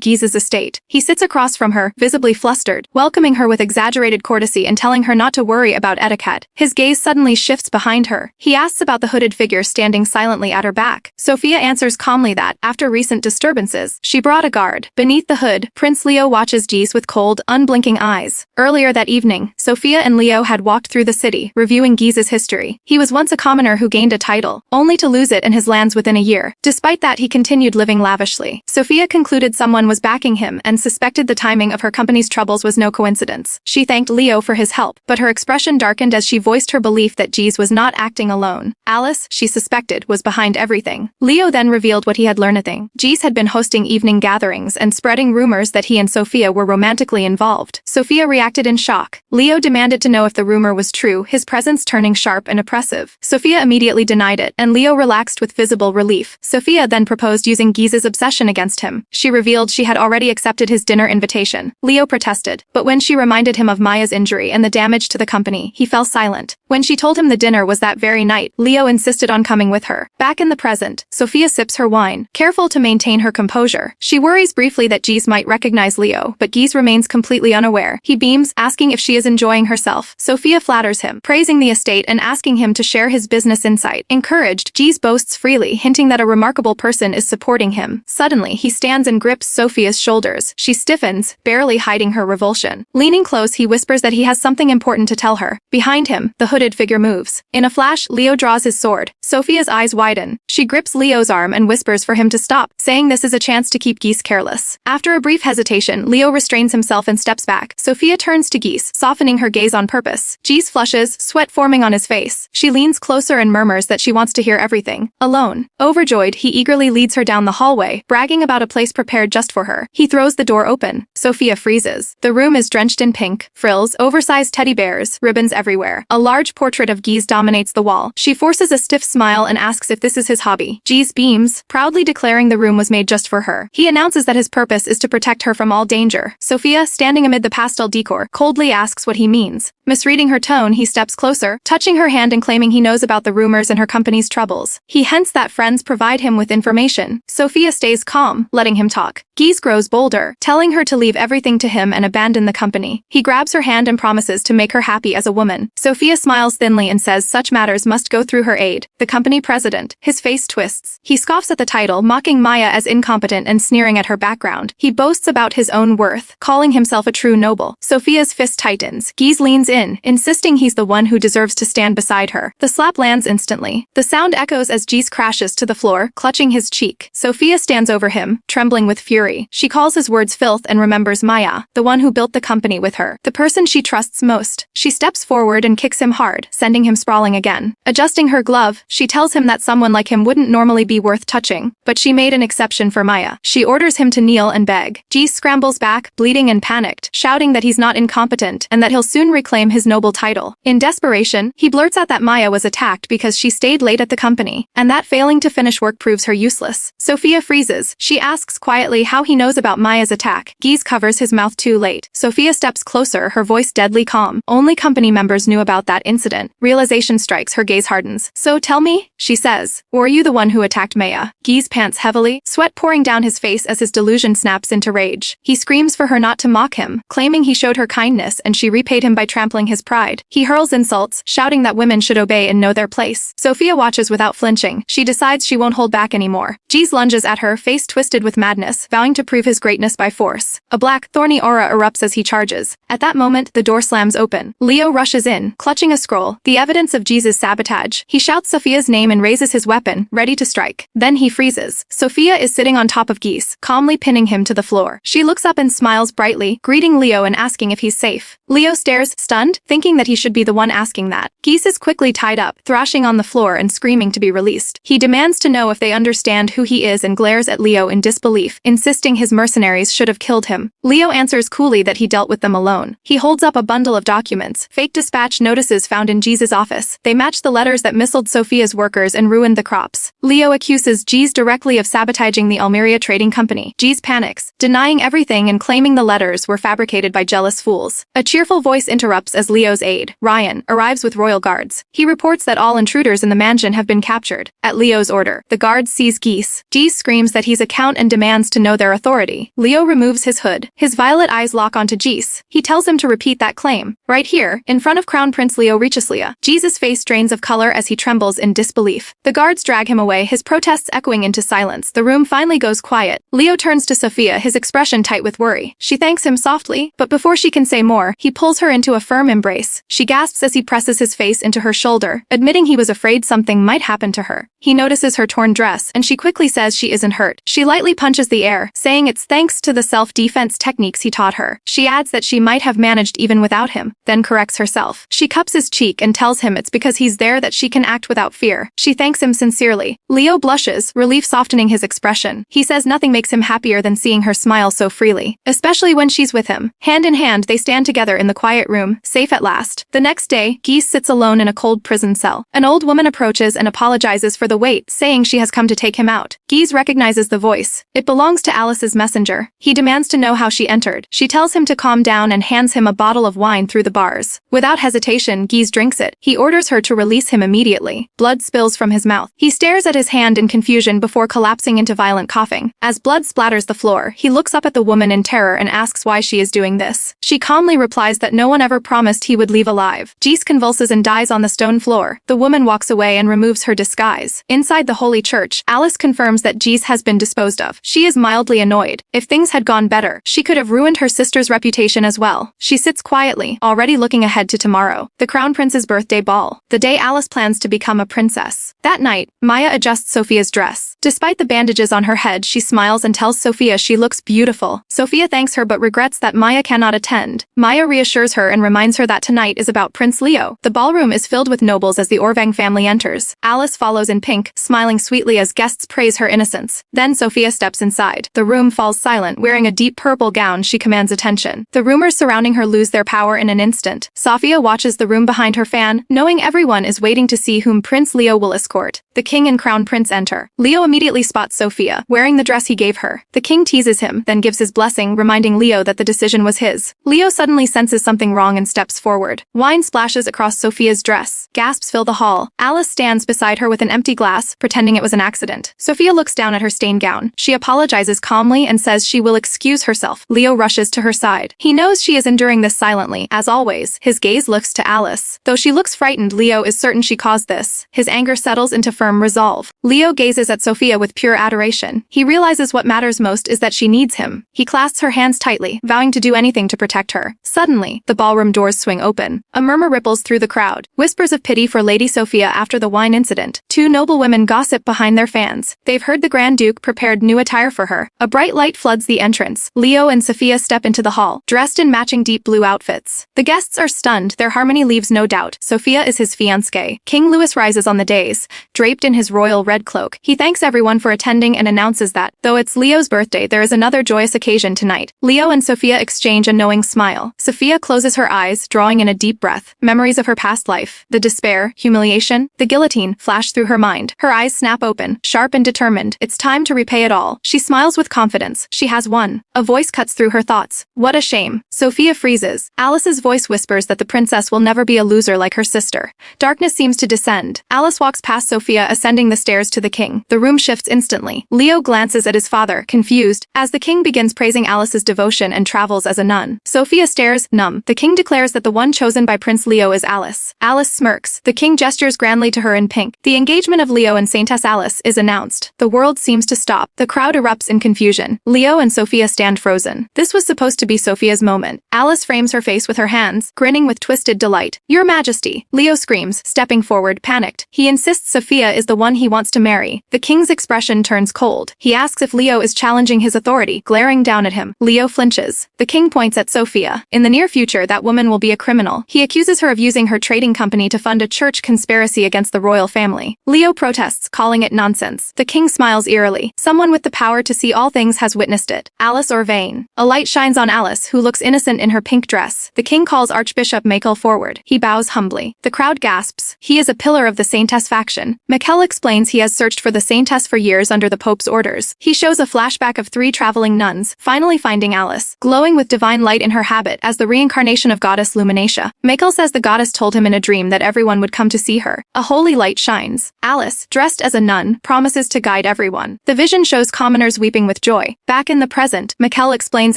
Guise's estate. He sits across from her, visibly flustered, welcoming her with exaggerated courtesy and telling her not to worry about etiquette. His gaze suddenly shifts behind her. He asks about the hooded figure standing silently at her back. Sophia answers calmly that, after recent disturbances, she brought a guard. Beneath the hood, Prince Leo watches Guise with cold, unblinking eyes. Earlier that evening, Sophia and Leo had walked through the city, reviewing Guise's history. He was once a commoner who gained a title, only to lose it and his lands within a year. Despite that, he continued living lavishly. Sophia concluded someone was backing him and suspected the timing of her company's troubles was no coincidence. She thanked Leo for his help, but her expression darkened as she voiced her belief that Guise was not acting alone. Alice, she suspected, was behind everything. Leo then revealed what he had learned. Guise had been hosting evening gatherings and spreading rumors that he and Sophia were romantically involved. Sophia reacted in shock. Leo demanded to know if the rumor was true, his presence turning sharp and oppressive. Sophia immediately denied it, and Leo relaxed with visible relief. Sophia then proposed using Guise's obsession against him. She revealed she had already accepted his dinner invitation. Leo protested, but when she reminded him of Maya's injury and the damage to the company, he fell silent. When she told him the dinner was that very night, Leo insisted on coming with her. Back in the present, Sophia sips her wine, careful to maintain her composure. She worries briefly that Guise might recognize Leo, but Guise remains completely unaware. He beams, asking if she is enjoying herself. Sophia flatters him, praising the estate and asking him to share his business insight. Encouraged, Guise boasts freely, hinting that a remarkable person is supporting him. Suddenly, he stands and grips Sophia's shoulders. She stiffens, barely hiding her revulsion. Leaning close, he whispers that he has something important to tell her. Behind him, the hooded figure moves. In a flash, Leo draws his sword. Sophia's eyes widen. She grips Leo's arm and whispers for him to stop, saying this is a chance to keep Guise careless. After a brief hesitation, Leo restrains himself and steps back. Sophia turns to Guise, softening her gaze on purpose. Guise flushes, sweat forming on his face. She leans closer and murmurs that she wants to hear everything. Alone. Overjoyed, he eagerly leads her down the hallway, bragging about a place prepared just for her. He throws the door open. Sophia freezes. The room is drenched in pink, frills, oversized teddy bears, ribbons everywhere. A large portrait of Guise dominates the wall. She forces a stiff smile and asks if this is his hobby. Guise beams, proudly declaring the room was made just for her. He announces that his purpose is to protect her from all danger. Sophia, standing amid the pastel decor, coldly asks what he means. Misreading her tone, he steps closer, touching her hand and claiming he knows about the rumors and her company's troubles. He hints that friends provide him with information. Sophia stays calm, letting him talk. Guise grows bolder, telling her to leave everything to him and abandon the company. He grabs her hand and promises to make her happy as a woman. Sophia smiles thinly and says says such matters must go through her aide, the company president. His face twists. He scoffs at the title, mocking Maya as incompetent and sneering at her background. He boasts about his own worth, calling himself a true noble. Sophia's fist tightens. Guise leans in, insisting he's the one who deserves to stand beside her. The slap lands instantly. The sound echoes as Guise crashes to the floor, clutching his cheek. Sophia stands over him, trembling with fury. She calls his words filth and remembers Maya, the one who built the company with her, the person she trusts most. She steps forward and kicks him hard, sending him sprawling again. Adjusting her glove, she tells him that someone like him wouldn't normally be worth touching, but she made an exception for Maya. She orders him to kneel and beg. Guise scrambles back, bleeding and panicked, shouting that he's not incompetent and that he'll soon reclaim his noble title. In desperation, he blurts out that Maya was attacked because she stayed late at the company, and that failing to finish work proves her useless. Sophia freezes. She asks quietly how he knows about Maya's attack. Guise covers his mouth too late. Sophia steps closer, her voice deadly calm. Only company members knew about that incident. Realization strikes, her gaze hardens. So tell me, she says, were you the one who attacked Maya? Guise pants heavily, sweat pouring down his face as his delusion snaps into rage. He screams for her not to mock him, claiming he showed her kindness and she repaid him by trampling his pride. He hurls insults, shouting that women should obey and know their place. Sophia watches without flinching. She decides she won't hold back anymore. Guise lunges at her, face twisted with madness, vowing to prove his greatness by force. A black, thorny aura erupts as he charges. At that moment, the door slams open. Leo rushes in, clutching a scroll, the evidence of Guise's sabotage. He shouts Sophia's name and raises his weapon, ready to strike. Then he freezes. Sophia is sitting on top of Guise, calmly pinning him to the floor. She looks up and smiles brightly, greeting Leo and asking if he's safe. Leo stares, stunned, thinking that he should be the one asking that. Guise is quickly tied up, thrashing on the floor and screaming to be released. He demands to know if they understand who he is and glares at Leo in disbelief, insisting his mercenaries should have killed him. Leo answers coolly that he dealt with them alone. He holds up a bundle of documents, fake dispatch notices found in Guise's office. They match the letters that missiled Sophia's workers and ruined the crops. Leo accuses Guise directly of sabotaging the Almeria trading company. Guise panics, denying everything and claiming the letters were fabricated by jealous fools. A cheerful voice interrupts as Leo's aide, Ryan, arrives with royal guards. He reports that all intruders in the mansion have been captured. At Leo's order, the guards seize Guise. Guise screams that he's a count and demands to know their authority. Leo removes his hood. His violet eyes lock onto Guise. He tells him to repeat that claim. Right here, in front of Crown Prince Leo Reichislia. Guise's face drains of color as he trembles in disbelief. The guards drag him away, his protests echoing into silence. The room finally goes quiet. Leo turns to Sophia, his expression tight with worry. She thanks him softly, but before she can say more, he pulls her into a firm embrace. She gasps as he presses his face into her shoulder, admitting he was afraid something might happen to her. He notices her torn dress, and she quickly says she isn't hurt. She lightly punches the air, saying it's thanks to the self-defense techniques he taught her. She adds that she might have managed even without him, then corrects herself. She cups his cheek and tells him it's because he's there that she can act without fear. She thanks him sincerely. Leo blushes, relief softening his expression. He says nothing makes him happier than seeing her smile so freely, especially when she's with him. Hand in hand, they stand together in the quiet room, safe at last. The next day, Guise sits alone in a cold prison cell. An old woman approaches and apologizes for the wait, saying she has come to take him out. Guise recognizes the voice. It belongs to Alice's messenger. He demands to know how she entered. She tells him to calm down and hands him a bottle of wine through the bars. Without hesitation, Guise drinks it. He orders her to release him immediately. Blood spills from his mouth. He stares at his hand in confusion before collapsing into violent coughing. As blood splatters the floor, he looks up at the woman in terror and asks why she is doing this. She calmly replies that no one ever promised he would leave alive. Guise convulses and dies on the stone floor. The woman walks away and removes her disguise. Inside the holy church, Alice confirms that Guise has been disposed of. She is mildly annoyed. If things had gone better, she could have ruined her sister's reputation as well. She sits quietly, already looking ahead to tomorrow, the Crown Prince's birthday ball, the day Alice plans to become a princess. That night, Maya adjusts Sophia's dress. Despite the bandages on her head, she smiles and tells Sophia she looks beautiful. Sophia thanks her but regrets that Maya cannot attend. Maya reassures her and reminds her that tonight is about Prince Leo. The ballroom is filled with nobles as the Orvang family enters. Alice follows in pink, smiling sweetly as guests praise her innocence. Then Sophia steps inside. The room falls silent. Wearing a deep purple gown, she commands attention. The rumors surrounding her lose their power in an instant. Sophia watches the room behind her fan, knowing everyone is waiting to see whom Prince Leo will escort. The king and crown prince enter. Leo immediately spots Sophia, wearing the dress he gave her. The king teases him, then gives his blessing, reminding Leo that the decision was his. Leo suddenly senses something wrong and steps forward. Wine splashes across Sophia's dress. Gasps fill the hall. Alice stands beside her with an empty glass, pretending it was an accident. Sophia looks down at her stained gown. She apologizes calmly and says she will excuse herself. Leo rushes to her side. He knows she is enduring this silently. As always, his gaze looks to Alice. Though she looks frightened, Leo is certain she caused this. His anger settles into firm resolve. Leo gazes at Sophia with pure adoration. He realizes what matters most is that she needs him. He clasps her hands tightly, vowing to do anything to protect her. Suddenly, the ballroom doors swing open. A murmur ripples through the crowd. Whispers of pity for Lady Sophia after the wine incident. Two noble women gossip behind their fans. They've heard the Grand Duke prepared new attire for her. A bright light floods the entrance. Leo and Sophia step into the hall, dressed in matching deep blue outfits. The guests are stunned. Their harmony leaves no doubt. Sophia is his fiancée. King Louis rises on the dais, draped in his royal red cloak. He thanks everyone for attending and announces that, though it's Leo's birthday, there is another joyous occasion tonight. Leo and Sophia exchange a knowing smile. Sophia closes her eyes, drawing in a deep breath. Memories of her past life, the despair, humiliation, the guillotine flash through her mind. Her eyes snap open, sharp and determined. It's time to repay it all. She smiles with confidence. She has won. A voice cuts through her thoughts. What a shame. Sophia freezes. Alice's voice whispers that the princess will never be a loser like her sister. Darkness seems to descend. Alice walks past Sophia, ascending the stairs to the king. The room shifts instantly. Leo glances at his father, confused, as the king begins praising Alice's devotion and travels as a nun. Sophia stares, numb. The king declares that the one chosen by Prince Leo is Alice. Alice smirks. The king gestures grandly to her in pink. The engagement of Leo and Saintess Alice is announced. The world seems to stop. The crowd erupts in confusion. Leo and Sophia stand frozen. This was supposed to be Sophia's moment. Alice frames her face with her hands, grinning with twisted delight. Your Majesty! Leo screams, stepping forward, panicked. He insists Sophia is the one he wants to marry. The king's expression turns cold. He asks if Leo is challenging his authority, glaring down at him. Leo flinches. The king points at Sophia. In the near future, that woman will be a criminal. He accuses her of using her trading company to fund a church conspiracy against the royal family. Leo protests, calling it nonsense. The king smiles eerily. Someone with the power to see all things has witnessed it. Alice or vain. A light shines on Alice, who looks innocent in her pink dress. The king calls Archbishop Michael forward. He bows humbly. The crowd gasps. He is a pillar of the Saintess faction. Michael explains he has searched for the Saintess for years under the Pope's orders. He shows a flashback of 3 traveling nuns, finally finding Alice, glowing with divine light in her habit as the reincarnation of goddess Luminatia. Michael says the goddess told him in a dream that everyone would come to see her. A holy light shines. Alice, dressed as a nun, promises to guide everyone. The vision shows commoners weeping with joy. Back in the present, Michael explains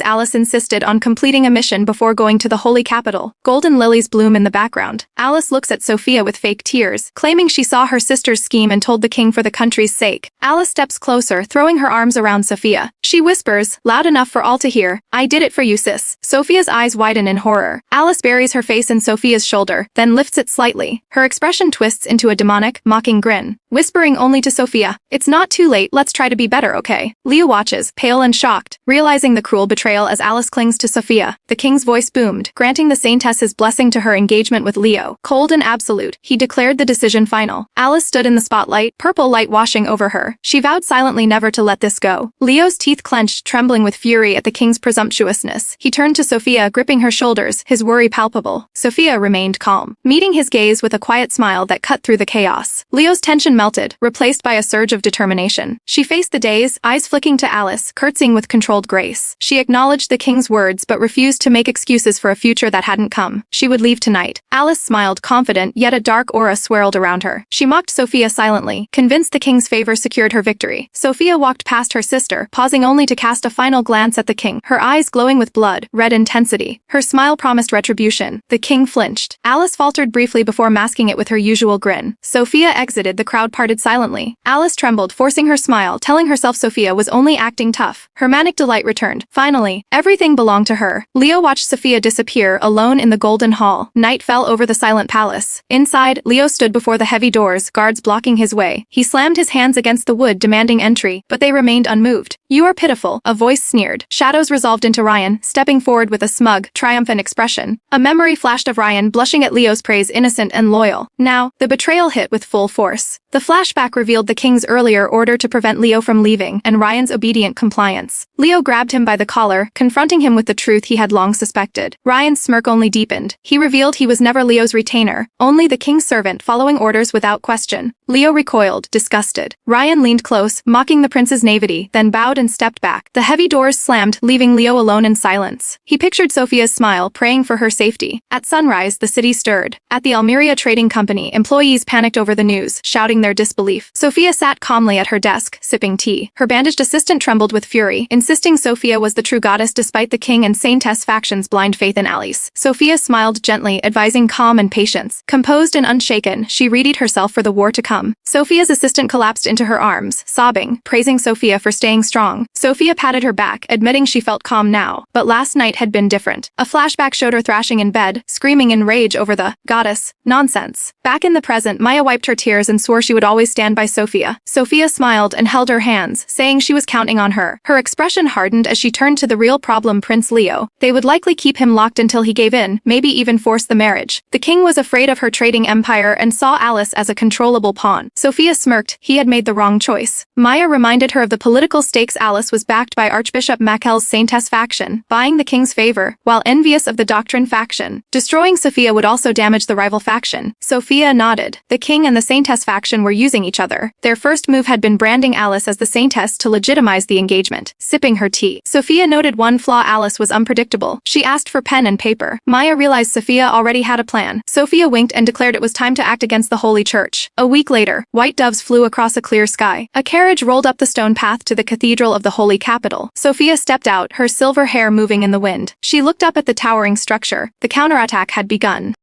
Alice insisted on completing a mission before going to the holy capital. Golden lilies bloom in the background. Alice looks at Sophia with fake tears, claiming she saw her sister's scheme and told the king for the country's sake. Alice steps closer, throwing her arms around Sophia. She whispers, loud enough for all to hear, I did it for you, sis. Sophia's eyes widen in horror. Alice buries her face in Sophia's shoulder, then lifts it slightly. Her expression twists into a demonic, mocking grin, whispering only to Sophia, it's not too late, let's try to be better, okay? Leo watches, pale and shocked, realizing the cruel betrayal as Alice clings to Sophia. The king's voice boomed, granting the Saintess his blessing to her engagement with Leo. Cold and absolute, he declared the decision final. Alice stood in the spotlight, purple light washing over her. She vowed silently never to let this go. Leo's teeth clenched, trembling with fury at the king's presumptuousness. He turned to Sophia, gripping her shoulders, his worry palpable. Sophia remained calm, meeting his gaze with a quiet smile that cut through the chaos. Leo's tension melted, replaced by a surge of determination. She faced the days, eyes flicking to Alice, curtsying with controlled grace. She acknowledged the king's words but refused to make excuses for a future that hadn't come. She would leave tonight. Alice smiled, confident, yet a dark aura swirled around her. She mocked Sophia silently, convinced the king's favor secured her victory. Sophia walked past her sister, pausing only to cast a final glance at the king, her eyes glowing with blood, red intensity. Her smile promised retribution. The king flinched. Alice faltered briefly before masking it with her usual grin. Sophia exited, the crowd parted silently. Alice trembled, forcing her smile, telling herself Sophia was only acting tough. Her manic delight returned. Finally, everything belonged to her. Leo watched Sophia disappear, alone in the golden hall. Night fell over the silent palace. Inside, Leo stood before the heavy doors, guards blocking his way. He slammed his hands against the wood, demanding entry, but they remained unmoved. "You are pitiful," a voice sneered. Shadows resolved into Ryan, stepping forward with a smug, triumphant expression. A memory flashed of Ryan blushing at Leo's praise, innocent and loyal. Now, the betrayal hit with full force. The flashback revealed the king's earlier order to prevent Leo from leaving, and Ryan's obedient compliance. Leo grabbed him by the collar, confronting him with the truth he had long suspected. Ryan's smirk only deepened. He revealed he was never Leo's retainer, only the king's servant following orders without question. Leo recoiled, disgusted. Ryan leaned close, mocking the prince's naivety, then bowed and stepped back. The heavy doors slammed, leaving Leo alone in silence. He pictured Sophia's smile, praying for her safety. At sunrise, the city stirred. At the Almeria Trading Company, employees panicked over the news, shouting their disbelief. Sophia sat calmly at her desk, sipping tea. Her bandaged assistant trembled with fury, insisting Sophia was the true goddess despite the king and Saintess faction's blind faith in Alice. Sophia smiled gently, advising calm and patience. Composed and unshaken, she readied herself for the war to come. Sophia's assistant collapsed into her arms, sobbing, praising Sophia for staying strong. Sophia patted her back, admitting she felt calm now, but last night had been different. A flashback showed her thrashing in bed, screaming in rage over the goddess nonsense. Back in the present, Maya wiped her tears and swore she would always stand by Sophia. Sophia smiled and held her hands, saying she was counting on her. Her expression hardened as she turned to the real problem, Prince Leo. They would likely keep him locked until he gave in, maybe even force the marriage. The king was afraid of her trading empire and saw Alice as a controllable pawn. Sophia smirked. He had made the wrong choice. Maya reminded her of the political stakes. Alice was backed by Archbishop Makel's Saintess faction, buying the king's favor, while envious of the Doctrine faction. Destroying Sophia would also damage the rival faction. Sophia nodded. The king and the Saintess faction were using each other. Their first move had been branding Alice as the Saintess to legitimize the engagement. Sipping her tea, Sophia noted one flaw: Alice was unpredictable. She asked for pen and paper. Maya realized Sophia already had a plan. Sophia winked and declared it was time to act against the Holy Church. A week later, white doves flew across a clear sky. A carriage rolled up the stone path to the cathedral of the Holy Capital. Sophia stepped out, her silver hair moving in the wind. She looked up at the towering structure. The counterattack had begun.